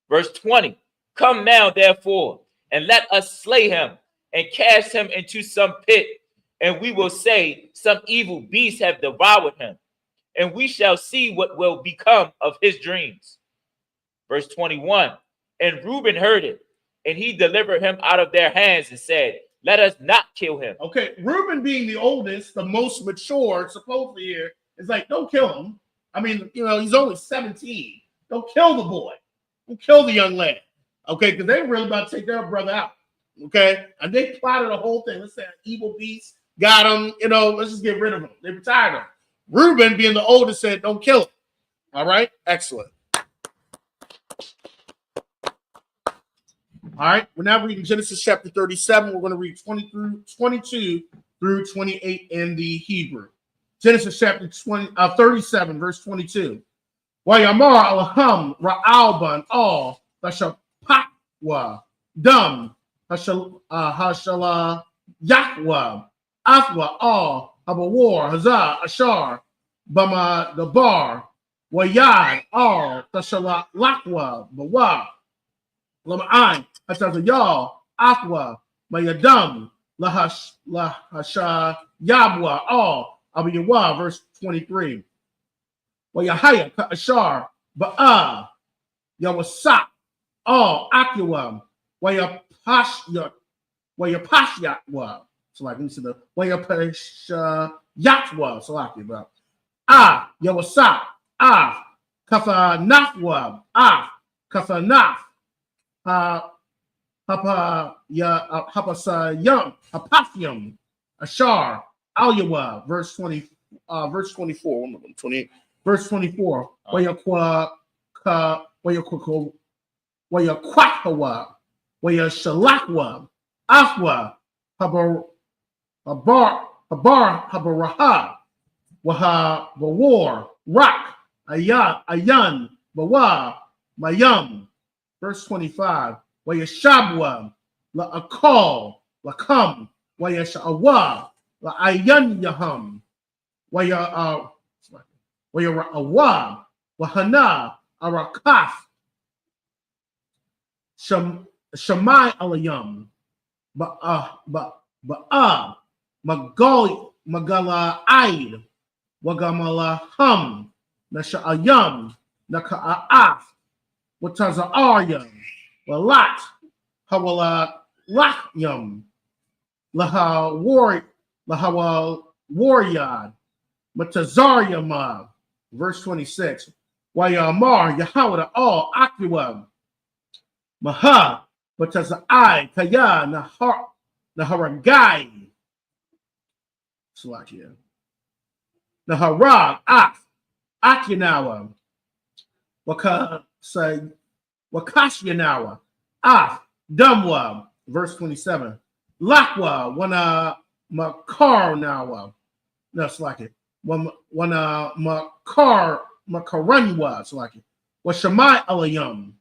Speaker 2: Verse 20. Come now, therefore, and let us slay him and cast him into some pit. And we will say, Some evil beast have devoured him. And we shall see what will become of his dreams. Verse 21. And Reuben heard it, and he delivered him out of their hands and said, Let us not kill him.
Speaker 3: Okay, Reuben being the oldest, the most mature, supposedly here, is like, don't kill him. I mean, he's only 17. Don't kill the boy. Don't kill the young lad. Okay, because they were really about to take their brother out. Okay, and they plotted the whole thing. Let's say an evil beast got him. Let's just get rid of him. They retired him. Reuben, being the oldest, said, don't kill him. All right, excellent. All right, we're now reading Genesis chapter 37. We're going to read 22 through 28 in the Hebrew. Genesis chapter 37, verse 22. Wayamar alham ra'alban all tashapakwa dum hashala yakwa athwa all habawar hazah ashar bama dabar wayad all tashala lakwa bawa Lama'an, Hatazayal, Aqua, Mayadam, Lahasha, Yabwa, all, Abiyawa, verse 23. Wayahaya, Ashar, Ba'a, Yawasak, all, Aqua, Wayapashya, so like, this is the Wayapasha, Yatwa, so like, bro. Yawasak, Kafa Nafwa, Kafa Hapathium, Ashar, Alyawa, verse 24, 28, verse 24, Wayakwahawa, Wayashalakwa, Afwa, Habaraha, Waha, Bawar, Rak, Ayan, Bawa, Mayam. Verse 25, Wayashabwa, La'akal, Lakam, Wayashawa, La'ayan Yaham, Wayarawa, Wahana, Arakaf, Shemai alayam. Magala Aid. Wagamala Hum. Nasha'ayam. Naka'af. Wataza Aryam. Walat. Hawala Lakyam. Laha Waryad. Matazaryama. Verse 26. Wayamar Yahawada all Akiwam. Maha. Wataza I Kaya Naharagai. Salakia. Naharag Akinawa. Wakashyanawa. Dumwa. Verse 27. Lakwa. Wana Makarnawa. No, Salakia. Wana Makaranywa. Salakia. Washamai alayum.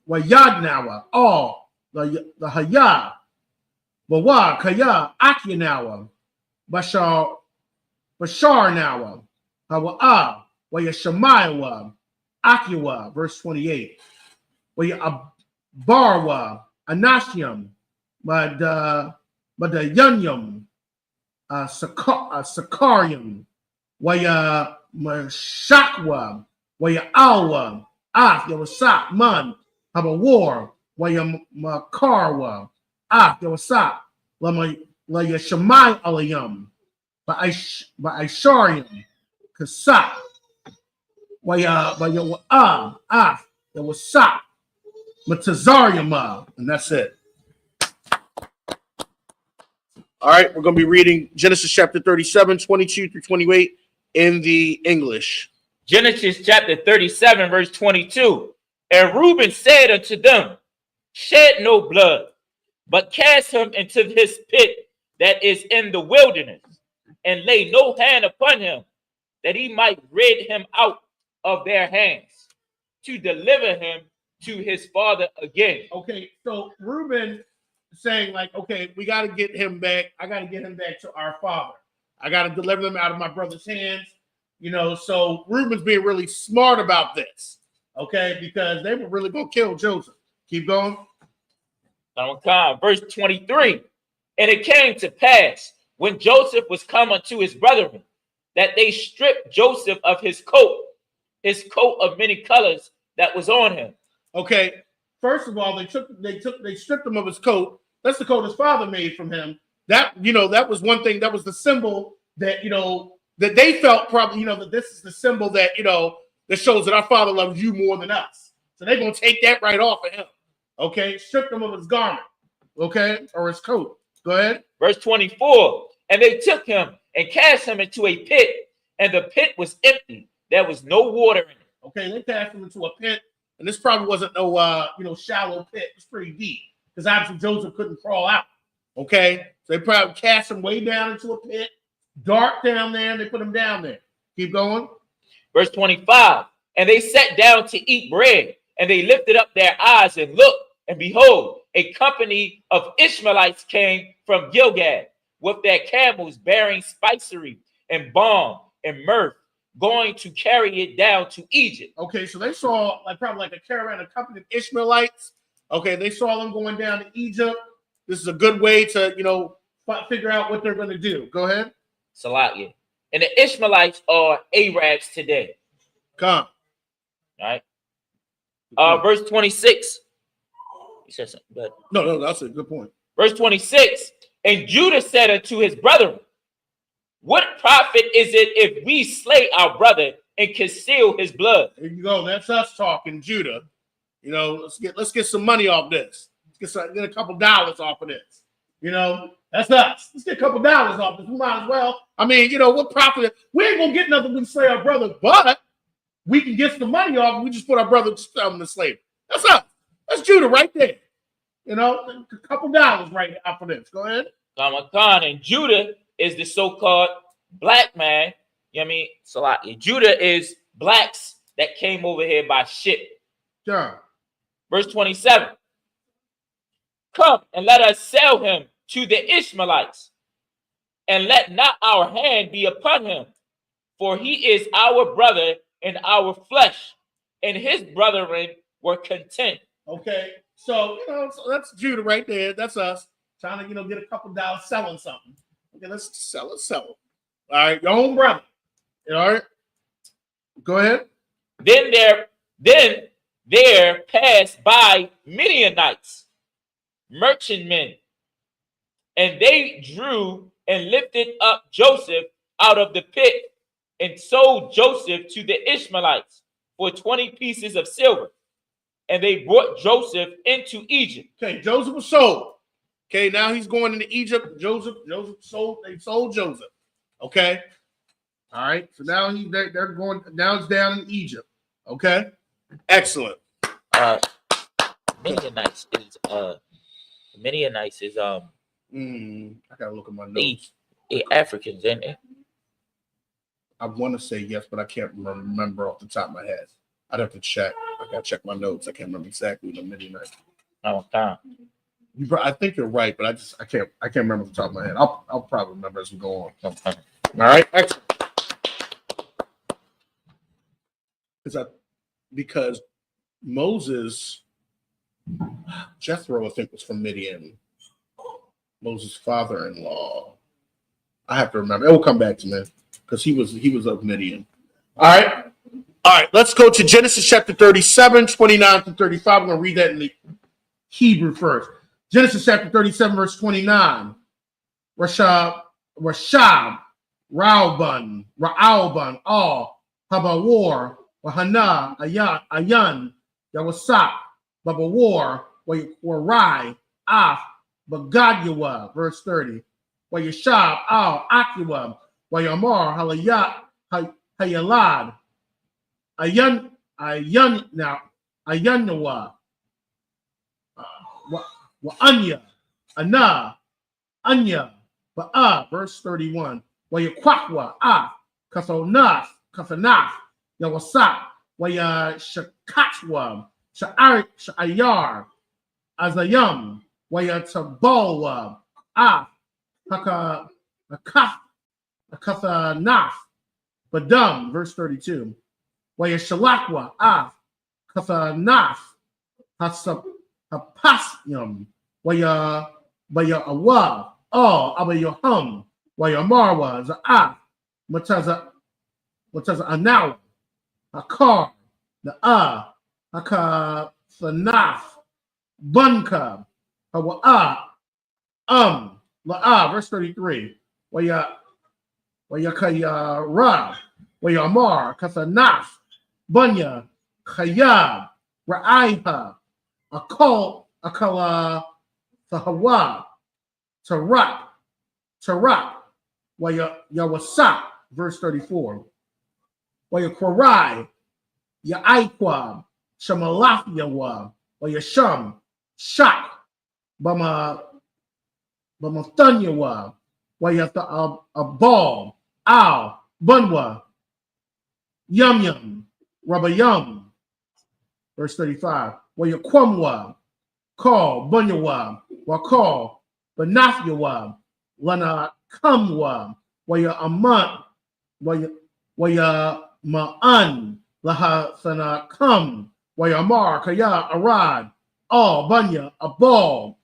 Speaker 3: Wayadnawa. All. The Hayah. Bawa Kaya Akinawa. Bashar Nawa. Hawa Wayashamawa. Akiwa. Verse 28. Wayabarwa. Anashiam. Madayanyam. Sakarium. Waya Mashakwa. Waya Alwa. Yawasak Man. Haba War. Waya Makarwa. Yawasak. Laya Shamai alayam. Ba'isharium. Kasak. Waya Yawasak. Matazarium. And that's it. All right, we're going to be reading Genesis chapter 37, 22 through 28 in the English.
Speaker 2: Genesis chapter 37, verse 22. And Reuben said unto them, shed no blood, but cast him into his pit that is in the wilderness, and lay no hand upon him, that he might rid him out of their hands, to deliver him to his father again.
Speaker 3: Okay, so Reuben saying like, okay, we got to get him back. I got to get him back to our father. I got to deliver them out of my brother's hands. So Reuben's being really smart about this, okay, because they were really going to kill Joseph. Keep going.
Speaker 2: Verse 23. And it came to pass, when Joseph was come unto his brethren, that they stripped Joseph of his coat of many colors that was on him. Okay, first of all, they stripped him of his coat. That's the coat his father made from him. That was one thing. That was the symbol that that they felt probably that this is the symbol that that shows that our father loves you more than us. So they're gonna take that right off of him. Okay, stripped him of his garment. Okay, or his coat. Go ahead. Verse 24. And they took him and cast him into a pit, and the pit was empty. There was no water in it.
Speaker 3: Okay, they cast him into a pit, and this probably wasn't no shallow pit. It's pretty deep because obviously Joseph couldn't crawl out. Okay, so they probably cast him way down into a pit, dark down there, and they put him down there. Keep going.
Speaker 2: Verse 25. And they sat down to eat bread, and they lifted up their eyes and looked, and behold, a company of Ishmaelites came from Gilgad with their camels bearing spicery and balm and myrrh, going to carry it down to Egypt.
Speaker 3: Okay, so they saw probably a caravan, a company of Ishmaelites. Okay, they saw them going down to Egypt. This is a good way to figure out what they're going to do. Go ahead.
Speaker 2: Salakia. And the Ishmaelites are Arabs today.
Speaker 3: Come.
Speaker 2: All right. Verse 26. He said something, but
Speaker 3: no, that's a good point.
Speaker 2: Verse 26. And Judah said unto his brethren, what profit is it if we slay our brother and conceal his blood?
Speaker 3: There you go. That's us talking, Judah. Let's get some money off this. Let's get a couple dollars off of this. That's us. Let's get a couple dollars off this. We might as well. I mean, what profit? We ain't gonna get nothing when we slay our brother, but we can get some money off. And we just put our brother in slavery. That's us. That's Judah right there. A couple dollars right after this. Go ahead.
Speaker 2: And Judah is the so-called black man. Salaki. Judah is blacks that came over here by ship.
Speaker 3: Sure.
Speaker 2: Verse 27. Come and let us sell him to the Ishmaelites, and let not our hand be upon him, for he is our brother and our flesh, and his brethren were content
Speaker 3: Okay, so so that's Judah right there. That's us trying to get a couple dollars selling something. Okay, let's sell it. All right, your own brother. All right, go ahead.
Speaker 2: Then there passed by Midianites, merchantmen, and they drew and lifted up Joseph out of the pit and sold Joseph to the Ishmaelites for 20 pieces of silver. And they brought Joseph into Egypt.
Speaker 3: Okay, Joseph was sold. Okay, now he's going into Egypt. Joseph sold. They sold Joseph. Okay, all right. So now they're going. Now it's down in Egypt. Okay, excellent.
Speaker 2: Midianites is
Speaker 3: I gotta look at my notes.
Speaker 2: Africans, ain't they?
Speaker 3: I want to say yes, but I can't remember off the top of my head. I'd have to check. I gotta check my notes. I can't remember exactly the Midianites.
Speaker 2: Oh, time.
Speaker 3: I think you're right, but I can't remember off the top of my head. I'll probably remember as we go on. Okay. All right, excellent. Because Moses, Jethro, I think, was from Midian. Moses' father-in-law. I have to remember. It will come back to me because he was of Midian. All right. Let's go to Genesis chapter 37, 29 to 35. I'm going to read that in the Hebrew first. Genesis chapter 37, verse 29. Rashab, Rauban, All, Habawar, Wahana, Ayan, Yawasak, Babawar, Warai, Af, Bagadyawa, verse 30. Wayashab, Al, Akiwa, Wayamar, Hayalad, Ayanawa, Anya, Anya, Ba'a, verse 31. Wayakwakwa, Kasanaf, Yawasak, Wayashakatwa, Sha'ayar, Azayam, Wayatabalwa, Akathanaf, Badam, verse 32. Wayashalakwa, Kathanaf, Hapasyam, Wayaawa, Abayahum, Wayamarwa, Za'af, Mataza Anaw, Akar, Akathanaf, Bunka, La'a, verse 33. Wayakayara, Wayamar, Kathanaf, Bunya, Khayab, Ra'aiha, Akala, Sahawa, Tarak, Yawasak, verse 34. Wayakwarai, Ya'aiqua, Shamalafyawa, Wayasham, Shak, Bamathunyawa, Wayatha Abal, Al, Bunwa, Yum, Rabayum, verse 35. Wayakwamwa, Call, Bunyawa, Wakal, Banafyawa, Lana Kamwa, Waya Ma'an, Laha Sana Kam, Wayamar, Kaya, Arad, All, Bunya, Abal,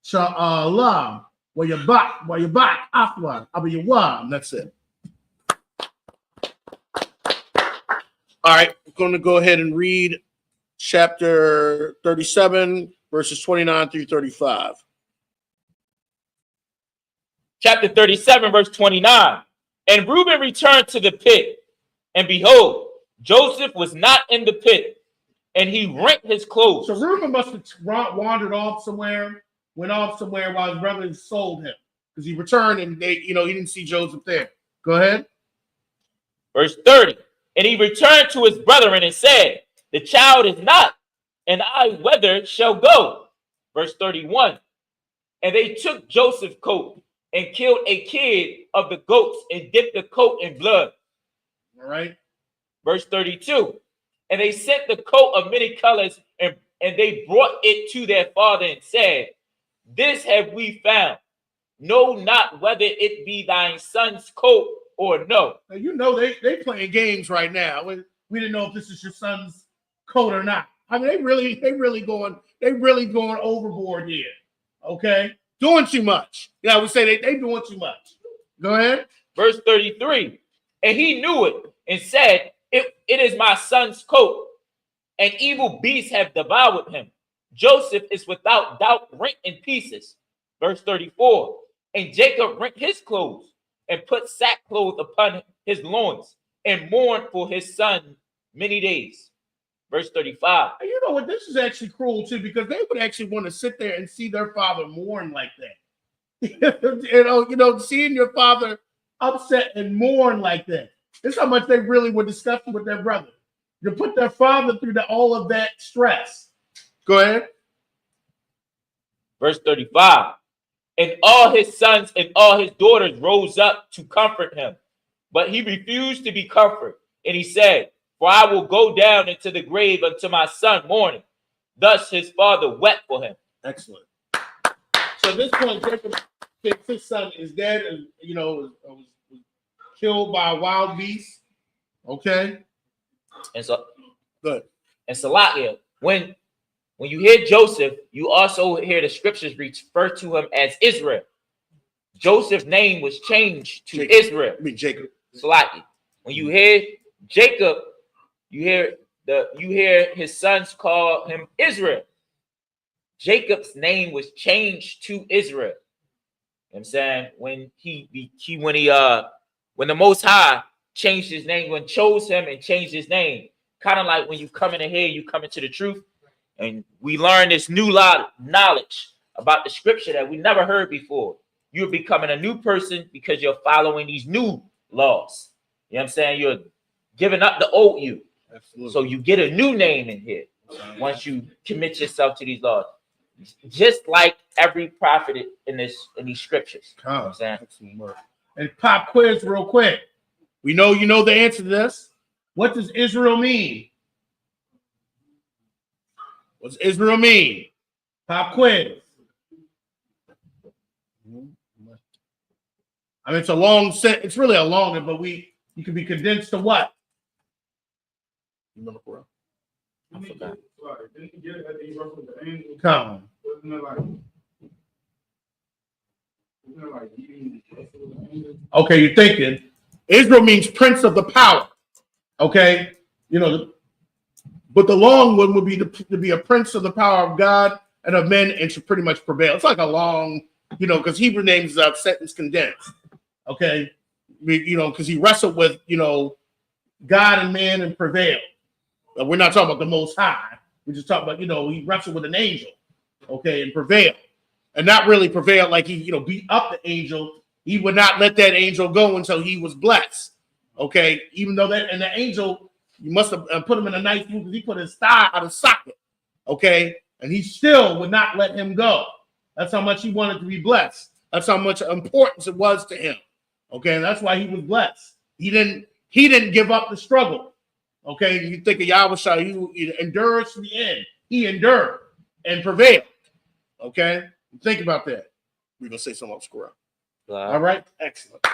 Speaker 3: Sha'ala, Wayabak, Afwa, Abiyawa, and that's it. All right, I'm going to go ahead and read chapter 37, verses 29 through 35.
Speaker 2: Chapter 37, verse 29. And Reuben returned to the pit, and behold, Joseph was not in the pit, and he rent his clothes.
Speaker 3: So Reuben must have wandered off somewhere, went off somewhere while his brothers sold him, because he returned and he didn't see Joseph there. Go ahead.
Speaker 2: Verse 30. And he returned to his brethren and said, the child is not, and I whither shall go. Verse 31. And they took Joseph's coat and killed a kid of the goats and dipped the coat in blood.
Speaker 3: All right.
Speaker 2: Verse 32. And they sent the coat of many colors, and they brought it to their father and said, this have we found. Know not whether it be thine son's coat or no.
Speaker 3: Now, they playing games right now. We didn't know if this is your son's coat or not. I mean, they really going overboard here. Okay, doing too much. Yeah, I would say they doing too much. Go ahead.
Speaker 2: Verse 33. And he knew it and said, it is my son's coat, and evil beasts have devoured him. Joseph is without doubt rent in pieces. Verse 34. And Jacob rent his clothes and put sackcloth upon his loins and mourned for his son many days. Verse 35.
Speaker 3: You know what? This is actually cruel too, because they would actually want to sit there and see their father mourn like that. you know, seeing your father upset and mourn like that. This is how much they really were disgusted with their brother. To put their father through all of that stress. Go ahead.
Speaker 2: Verse 35. And all his sons and all his daughters rose up to comfort him, but he refused to be comforted. And he said, for I will go down into the grave unto my son mourning. Thus his father wept for him.
Speaker 3: Excellent. So at this point, Jacob thinks his son is dead and, you know, was killed by a wild beast. Okay.
Speaker 2: And so,
Speaker 3: good.
Speaker 2: And Salakia, when you hear Joseph, you also hear the scriptures refer to him as Israel. Joseph's name was changed to
Speaker 3: Jacob.
Speaker 2: Israel.
Speaker 3: I mean Jacob.
Speaker 2: Salakia. When you hear Jacob, you hear his sons call him Israel. Jacob's name was changed to Israel. You know what I'm saying? When the Most High changed his name, when chose him and changed his name, kind of like when you come in here, you come into the truth, and we learn this new knowledge about the scripture that we never heard before. You're becoming a new person because you're following these new laws. You know what I'm saying? You're giving up the old you. Absolutely. So you get a new name in here once you commit yourself to these laws. Just like every prophet in these scriptures. You know what I'm saying?
Speaker 3: Excellent work. And pop quiz real quick. We know you know the answer to this. What does Israel mean? What does Israel mean? Pop quiz. I mean, it's a long set. It's really a long one, but you can be condensed to what? You remember, bro? I forgot. Come on. Okay, you're thinking. Israel means prince of the power. Okay, you know, but the long one would be to be a prince of the power of God and of men and to pretty much prevail. It's like a long, you know, because Hebrew names are sentence condensed. Okay, you know, because he wrestled with, you know, God and man and prevailed. We're not talking about the Most High. We're just talking about, you know, he wrestled with an angel, okay, and prevailed. And not really prevailed like he, you know, beat up the angel. He would not let that angel go until he was blessed, okay? Even though that, and the angel, you must have put him in a nice mood because he put his thigh out of socket, okay? And he still would not let him go. That's how much he wanted to be blessed. That's how much importance it was to him, okay? And that's why he was blessed. He didn't give up the struggle. Okay, you think of Yahweh, he endured to the end. He endured and prevailed. Okay, think about that. We're gonna say something else, Squirrel. All right, excellent.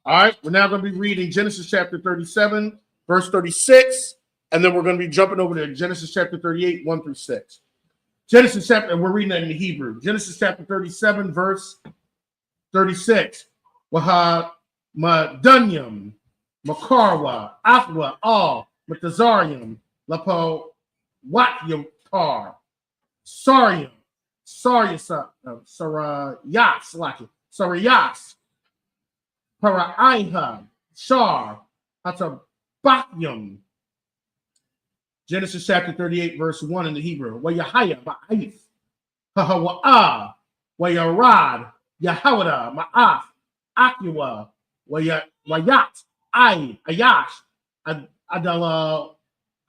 Speaker 3: All right, we're now going to be reading Genesis chapter 37, verse 36, and then we're going to be jumping over to Genesis chapter 38, 1 through 6. Genesis chapter, and we're reading that in the Hebrew. Genesis chapter 37, verse 36. Waha Madunyam. Makarwa, Afwa, Al, Matazarium, Lapo, Watyapar, Sarium, Sarayas, Sarayas, Paraiha, Shar, Hatabakyum. Genesis chapter 38, verse 1 in the Hebrew. Wayahaya, Ma'if, Hahawa'a, Wayarad, Yahawada, Ma'af, Akiwa, Wayat. Ayash,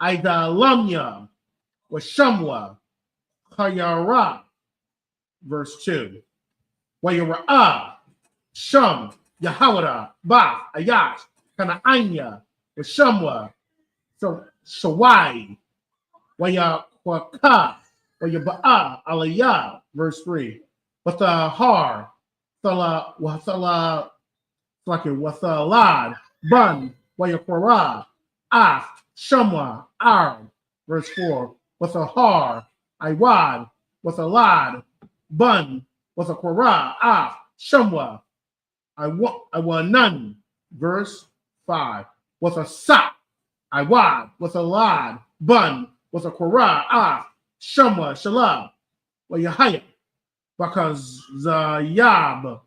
Speaker 3: Idalamya, Washamwa, Hayara, verse 2. Wayara, Shum, Yahawara, Ba, Ayash, Kanaanya, Washamwa, so Shawai, Wayakwaka, Wayaba'a, Aliyah, verse 3. Wathahar, Thala, Wathala, Wathalad, Bun, Wayakora, Af, Shamwa, Arab. Verse 4, with a har, Iwad, with a lad, bun, with a korah, af, Shamwa, Iwanan. Verse 5, with a sap, Iwad, with a lad, bun, with a korah, af, Shamwa, Shalab, wa Yahaya, because Zayab,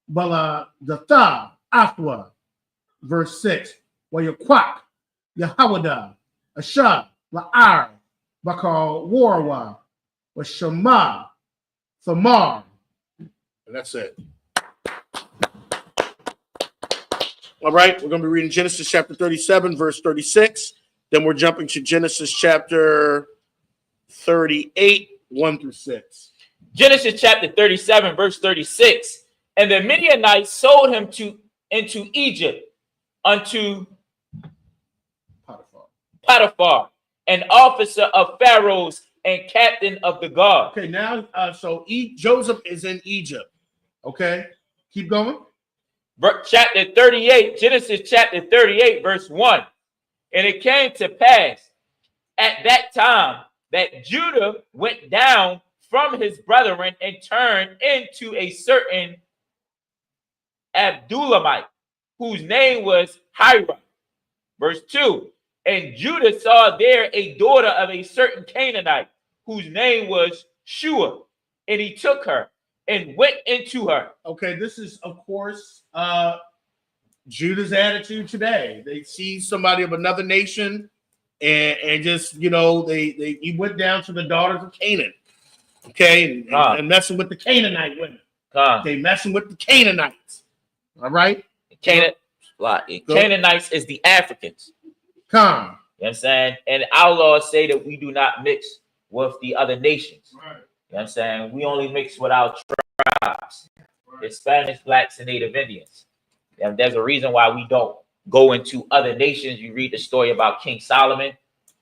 Speaker 3: Bala Data, Afwa. Verse 6, wa Yaquak, Yahawada, Ashab, La'ar, Bakal Warwa, wa Shema, Thamar. And that's it. All right, we're going to be reading Genesis chapter 37, verse 36. Then we're jumping to Genesis chapter 38, 1 through 6.
Speaker 2: Genesis chapter 37, verse 36. And the Midianites sold him into Egypt unto Potiphar, an officer of Pharaoh's and captain of the guard.
Speaker 3: Okay, now, so Joseph is in Egypt. Okay, keep going.
Speaker 2: Chapter 38, Genesis chapter 38, verse 1. And it came to pass at that time that Judah went down from his brethren and turned into a certain Abdullamite, whose name was Hira. Verse 2. And Judah saw there a daughter of a certain Canaanite, whose name was Shua, and he took her and went into her.
Speaker 3: Okay, this is, of course, Judah's attitude today. They see somebody of another nation and just, he went down to the daughters of Canaan, okay, and messing with the Canaanite women. Okay, messing with the Canaanites. All right?
Speaker 2: Canaanites is the Africans.
Speaker 3: Come.
Speaker 2: You know what I'm saying? And our laws say that we do not mix with the other nations.
Speaker 3: Right.
Speaker 2: You know what I'm saying? We only mix with our tribes. Right. Hispanics, blacks, and Native Indians. And there's a reason why we don't go into other nations. You read the story about King Solomon,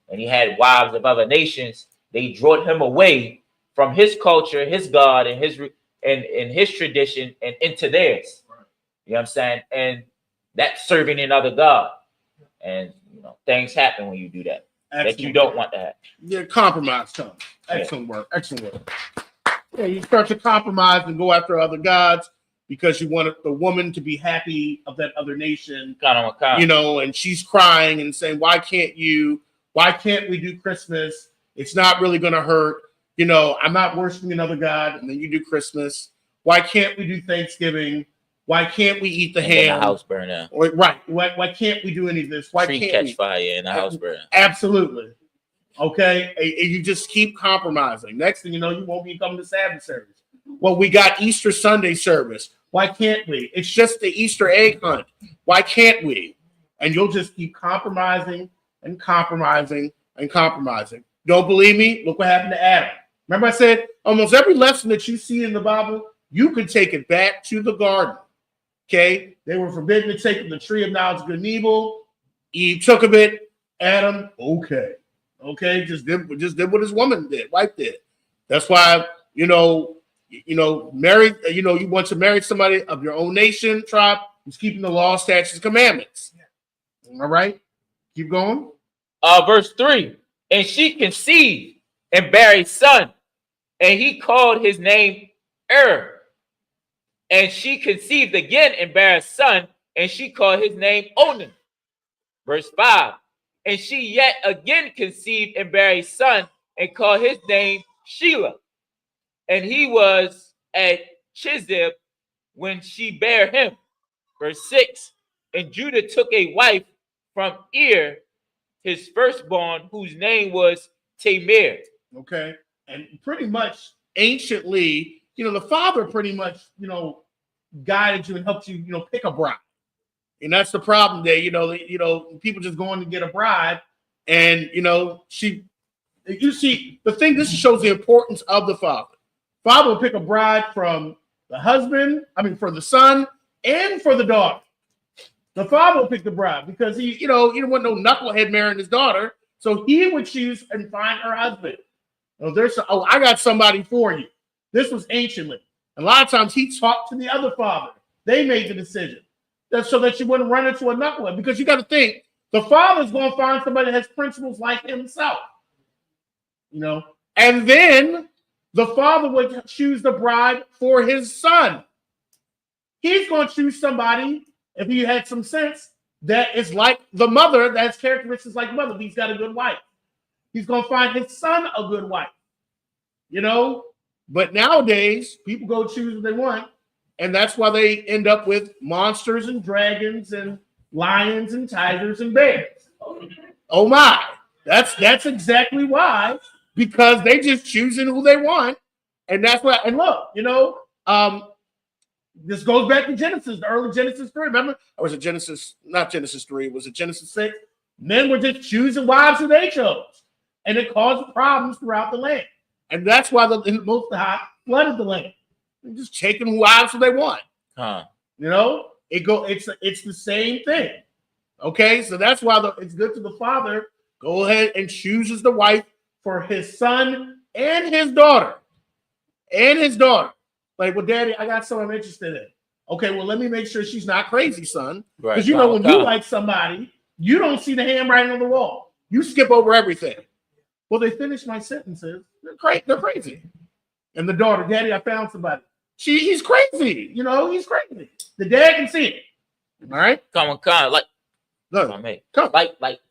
Speaker 2: and he had wives of other nations. They drove him away from his culture, his God, and his tradition, and into theirs. Right. You know what I'm saying? And that's serving another God. And things happen when you do that. Excellent. That you don't want to happen.
Speaker 3: Yeah, compromise comes. Excellent work. Excellent work. Yeah, you start to compromise and go after other gods because you want the woman to be happy of that other nation. And she's crying and saying, why can't we do Christmas? It's not really going to hurt. I'm not worshiping another God. And then you do Christmas. Why can't we do Thanksgiving? Why can't we eat the ham?
Speaker 2: The house burn down.
Speaker 3: Right. Why can't we do any of this? Why
Speaker 2: Tree
Speaker 3: can't
Speaker 2: catch
Speaker 3: we
Speaker 2: fire and the house burn?
Speaker 3: Absolutely. Okay. And you just keep compromising. Next thing you know, you won't be coming to Sabbath service. Well, we got Easter Sunday service. Why can't we? It's just the Easter egg hunt. Why can't we? And you'll just keep compromising and compromising and compromising. Don't believe me? Look what happened to Adam. Remember I said almost every lesson that you see in the Bible, you can take it back to the garden. Okay, they were forbidden to take from the tree of knowledge of good and evil. Eve took of it. Adam, okay, just did what his wife did. That's why married. You want to marry somebody of your own nation, tribe, who's keeping the law, statutes, and commandments. All right, keep going.
Speaker 2: Verse 3. And she conceived and bare a son, and he called his name And she conceived again and bare a son, and she called his name Onan. Verse 5. And she yet again conceived and bare a son, and called his name Shelah. And he was at Chizib when she bare him. Verse 6. And Judah took a wife from his firstborn, whose name was Tamar.
Speaker 3: Okay. And pretty much anciently, the father pretty much, guided you and helped you, pick a bride. And that's the problem there. People just going to get a bride and, you see, this shows the importance of the father. Father will pick a bride from for the son and for the daughter. The father will pick the bride because he don't want no knucklehead marrying his daughter. So he would choose and find her husband. I got somebody for you. This was anciently. A lot of times he talked to the other father. They made the decision. That's so that you wouldn't run into a knucklehead. Because you got to think, The father's going to find somebody that has principles like himself. You know, and then the father would choose the bride for his son. He's going to choose somebody, if he had some sense, that is like the mother, that has characteristics like mother. He's got a good wife. He's going to find his son a good wife. You know, but nowadays, people go choose what they want, and that's why they end up with monsters and dragons and lions and tigers and bears. Oh my, that's exactly why, because they just choosing who they want, and that's why. And look, you know, this goes back to Genesis, the early Genesis 3. Remember, or was it Genesis? Not Genesis 3. Was it Genesis 6? Men were just choosing wives who they chose, and it caused problems throughout the land. And that's why the Most High flooded the land. They're just taking who wives who they want. You know, it's the same thing. Okay, so that's why it's good to the father. Go ahead and chooses the wife for his son and his daughter. And his daughter. Like, well, Daddy, I got someone I'm interested in. Okay, well, let me make sure she's not crazy, son. Because you know, when you like somebody, you don't see the handwriting on the wall. You skip over everything. Well, they finished my sentences. They're crazy. And the daughter, Daddy, I found somebody. He's crazy. You know, he's crazy. The dad can see it. All right?
Speaker 2: Come on. Like,
Speaker 3: come.
Speaker 2: Like,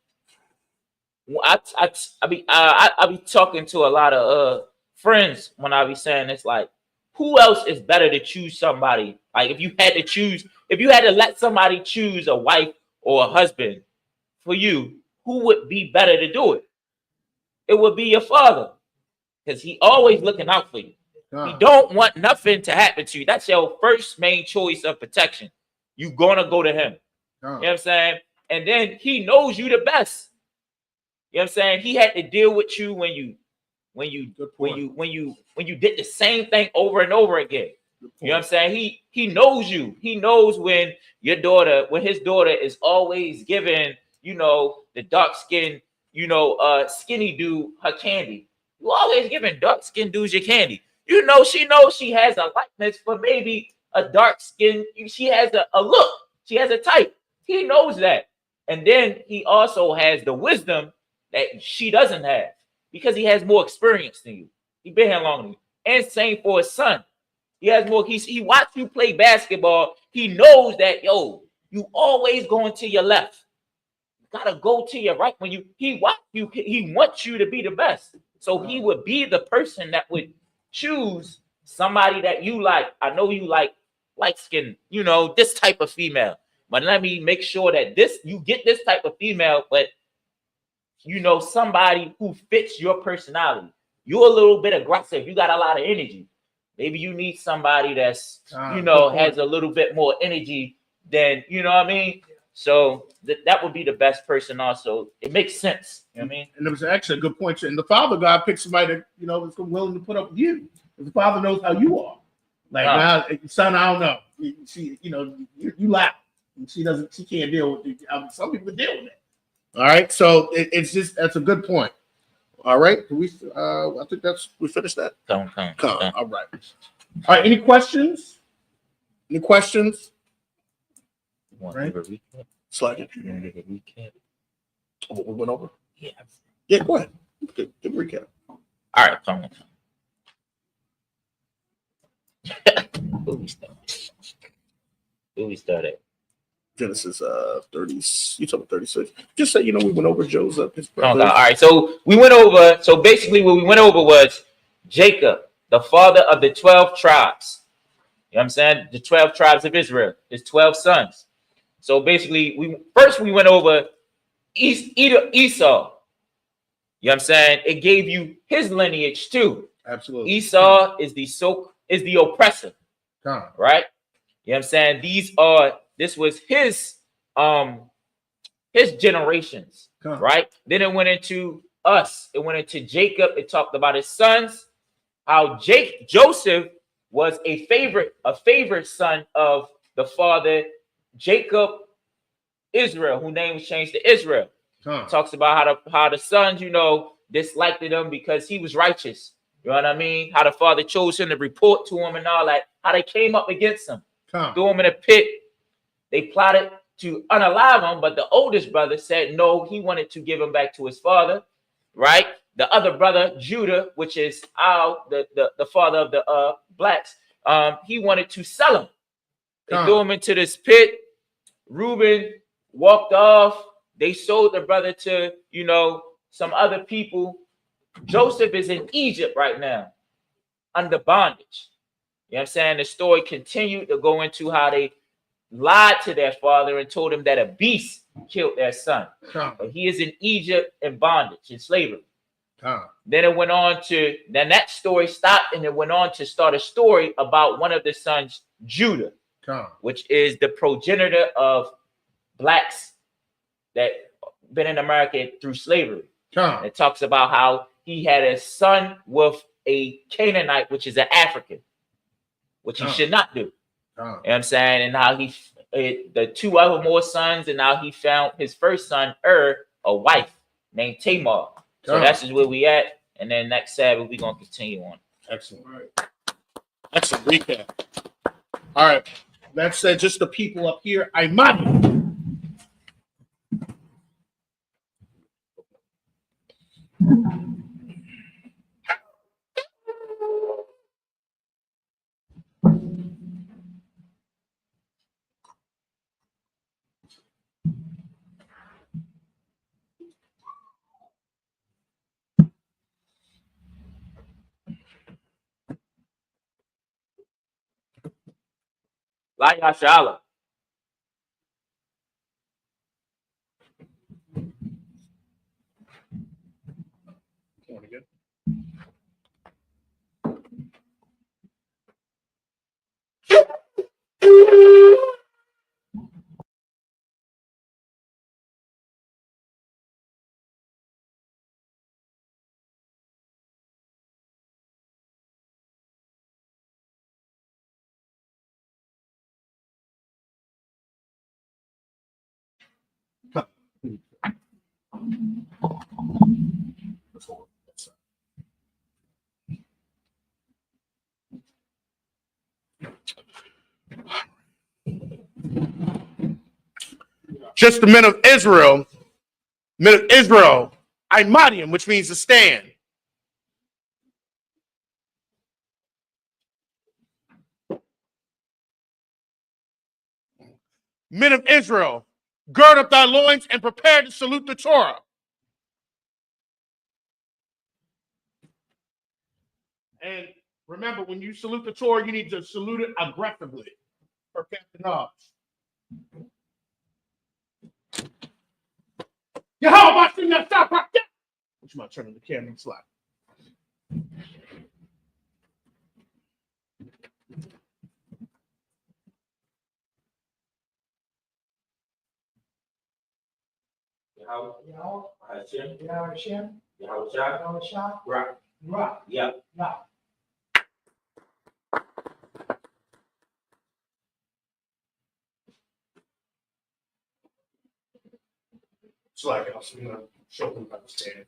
Speaker 2: I be talking to a lot of friends when I be saying it's like, who else is better to choose somebody? Like, if you had to let somebody choose a wife or a husband for you, who would be better to do it? It would be your father, because he always looking out for you. He don't want nothing to happen to you. That's your first main choice of protection. You're gonna go to him. You know what I'm saying? And then he knows you the best. You know what I'm saying? He had to deal with you when you did the same thing over and over again. You know what I'm saying? He knows you. He knows when his daughter is always giving, you know, the dark skin, you know, skinny dude her candy. You always giving dark skinned dudes your candy. You know, she knows she has a likeness for maybe a dark skin. She has a look. She has a type. He knows that. And then he also has the wisdom that she doesn't have, because he has more experience than you. He been here longer than you. And same for his son. He has more. He watched you play basketball. He knows that, yo, you always going to your left. You gotta go to your right. When he wants you to be the best. So he would be the person that would choose somebody that you like. I know you like light skin, you know, this type of female. But let me make sure that you get this type of female, but you know, somebody who fits your personality. You're a little bit aggressive. You got a lot of energy. Maybe you need somebody that's, you know, has a little bit more energy than, you know what I mean? So that would be the best person also. It makes sense. You know what I mean?
Speaker 3: And it was actually a good point. And the father God picked somebody that, you know, is willing to put up with you. The father knows how you are. Like, now, son, I don't know. She, you know, you laugh. She can't deal with it. Some people deal with it. All right. So that's a good point. All right. I think we finished that.
Speaker 2: Come.
Speaker 3: All right. All right. Any questions? Any questions?
Speaker 2: Right.
Speaker 3: Slide it.
Speaker 2: You want to give a recap?
Speaker 3: What we went over?
Speaker 2: Yeah.
Speaker 3: Yeah, go ahead. Give a recap.
Speaker 2: All right, come. Who we started?
Speaker 3: Genesis 30. You talking 36? Just say, you know, we went over Joe's his brother.
Speaker 2: All right, so we went over. So basically, what we went over was Jacob, the father of the 12 tribes. You know what I'm saying? The 12 tribes of Israel, his 12 sons. So basically, we went over Esau. You know what I'm saying? It gave you his lineage too.
Speaker 3: Absolutely.
Speaker 2: Esau is the oppressor. Right? You know what I'm saying? This was his generations, right? Then it went into us. It went into Jacob. It talked about his sons, how Joseph was a favorite son of the father Jacob, Israel, whose name was changed to Israel. Talks about how the sons, you know, disliked him because he was righteous. You know what I mean? How the father chose him to report to him and all that. How they came up against him, threw him in a pit. They plotted to unalive him, but the oldest brother said no, he wanted to give him back to his father, right? The other brother, Judah, which is the father of the blacks, he wanted to sell him. They threw him into this pit. Reuben walked off. They sold the brother to, some other people. Joseph is in Egypt right now under bondage. You know what I'm saying? The story continued to go into how they lied to their father and told him that a beast killed their son. But he is in Egypt in bondage, in slavery. Then it went on to, then that story stopped, and it went on to start a story about one of the sons, Judah, which is the progenitor of blacks that been in America through slavery. It talks about how he had a son with a Canaanite, which is an African, which he should not do. You know what I'm saying? And how the two other more sons, and now he found his first son, a wife named Tamar. So that's just where we at. And then next Sabbath, we're going to continue on.
Speaker 3: Excellent. Excellent recap. All right. That said, just the people up here, Imani.
Speaker 2: La Yashala.
Speaker 3: Just the men of Israel, Imadium, which means to stand. Men of Israel, gird up thy loins and prepare to salute the Torah. And remember, when you salute the Torah, you need to salute it aggressively. For Captain Hobbs. Which am I turning the camera and slide?
Speaker 2: Yeah.
Speaker 3: It's like I was going to show them how to stand.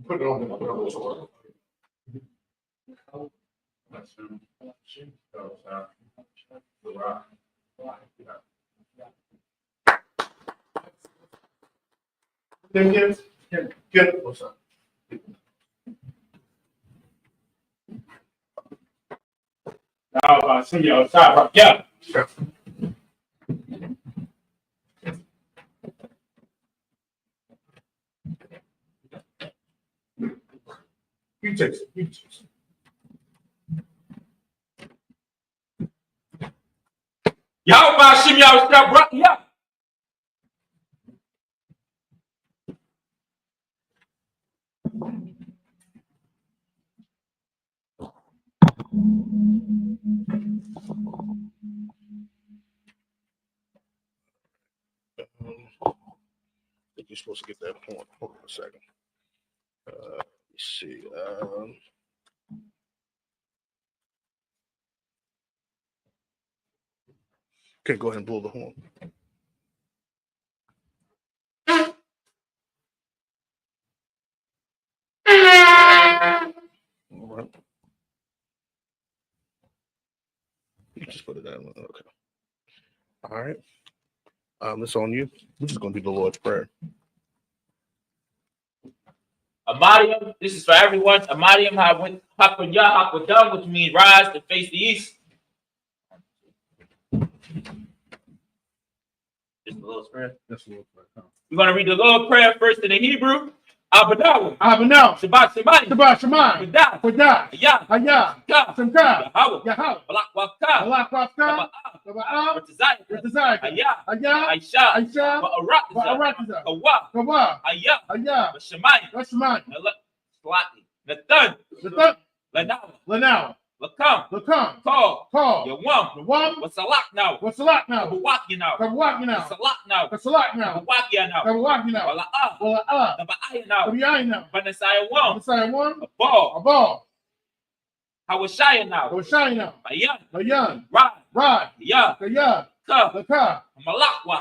Speaker 3: Put it on the Torah. Then get it. What's up?
Speaker 1: Now, see you outside. Yeah.
Speaker 3: Sure. You take it.
Speaker 1: Y'all buy shim y'all stop right. Yeah.
Speaker 3: I think you're supposed to get that point. Hold on a second. Let's see. Okay, go ahead and blow the horn. All right. You just put it down. Okay. All right. It's on you. We're just going to do the Lord's Prayer.
Speaker 2: Amadium, this is for everyone. Amadium Hakanyah Hakwadam, which means rise to face the east. Just the Lord's Prayer.
Speaker 3: That's the Lord's Prayer.
Speaker 2: We're going to read the Lord's Prayer first in the Hebrew. Abanaw.
Speaker 3: Shabbat
Speaker 2: Shemai.
Speaker 3: Shabbat Shemai.
Speaker 2: Kodah.
Speaker 3: Ayah.
Speaker 2: Ayah.
Speaker 3: Simcha.
Speaker 2: Yahweh.
Speaker 3: Yahweh.
Speaker 2: Balak Wafka.
Speaker 3: Allah Kwafka.
Speaker 2: Taba'ah.
Speaker 3: Taba'ah.
Speaker 2: Ritazai.
Speaker 3: Ayah.
Speaker 2: Aisha.
Speaker 3: Aisha.
Speaker 2: Ba'aratiza. Kawa.
Speaker 3: Kawa.
Speaker 2: Ayah. Shemai.
Speaker 3: Shemai.
Speaker 2: Nathan. Lanawa.
Speaker 3: Lanawa.
Speaker 2: Lakam. Call. Yawam. Wasalak now. Kabawaki now. Wasalak now. Kabawakia now. Wala'ah. Taba'aya now. Vanasaya Wam. Abal. Hawashaya now. Bayan. Rod. Ya. Ka. Malakwa.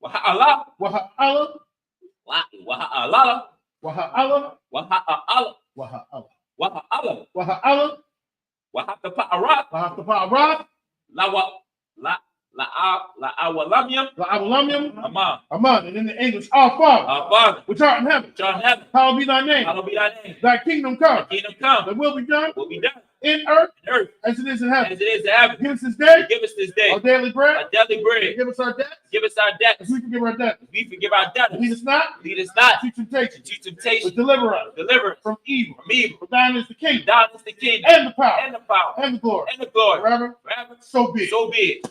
Speaker 2: Waha'ala. Waha'apa'arat. La'awalamium.
Speaker 3: Aman. And in the English, our Father, which art in heaven, hallowed be thy name. Thy kingdom come. Thy will be done. In earth, as it is in heaven. Give us this day. Our daily bread. Give us our debts. As we forgive our debtors. Lead us not. To temptation. But deliver us. From evil. For thine is the kingdom. And the power. And the glory. Forever. So be it.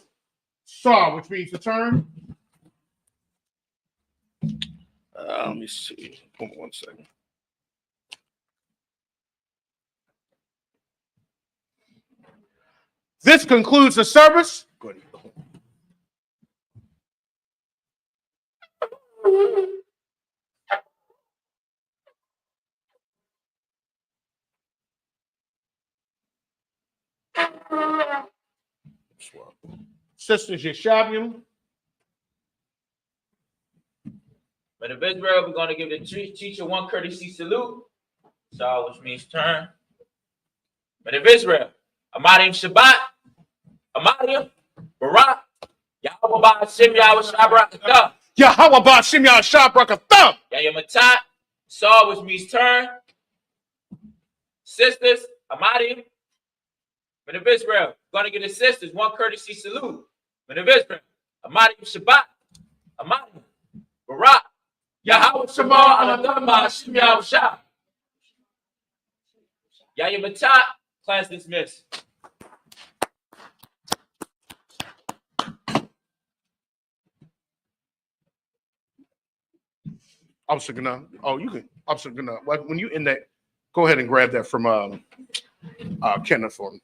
Speaker 3: Saw, which means to turn. Let me see. Hold on 1 second. This concludes the service. Go ahead. Sisters Yeshavium.
Speaker 2: Men of Israel, we're going to give the teacher one courtesy salute. So, which means turn. Men of Israel, Amadium Shabbat, Amadium, Barak, Yahweh Ba'ashem Yahweh Shabrakatah.
Speaker 3: Yahweh Ba'ashem Yahweh Shabrakatah.
Speaker 2: Yahweh Saw, which means turn. Sisters, Amadium, Men of Israel, going to give the sisters one courtesy salute. Men of Israel, Amadium Shabbat, Amadium, Barak, Yahweh Shema Aladam Ba'ashem Yahweh Shah. Yahweh class dismissed.
Speaker 3: You can. When you in that, go ahead and grab that from Kenneth for me.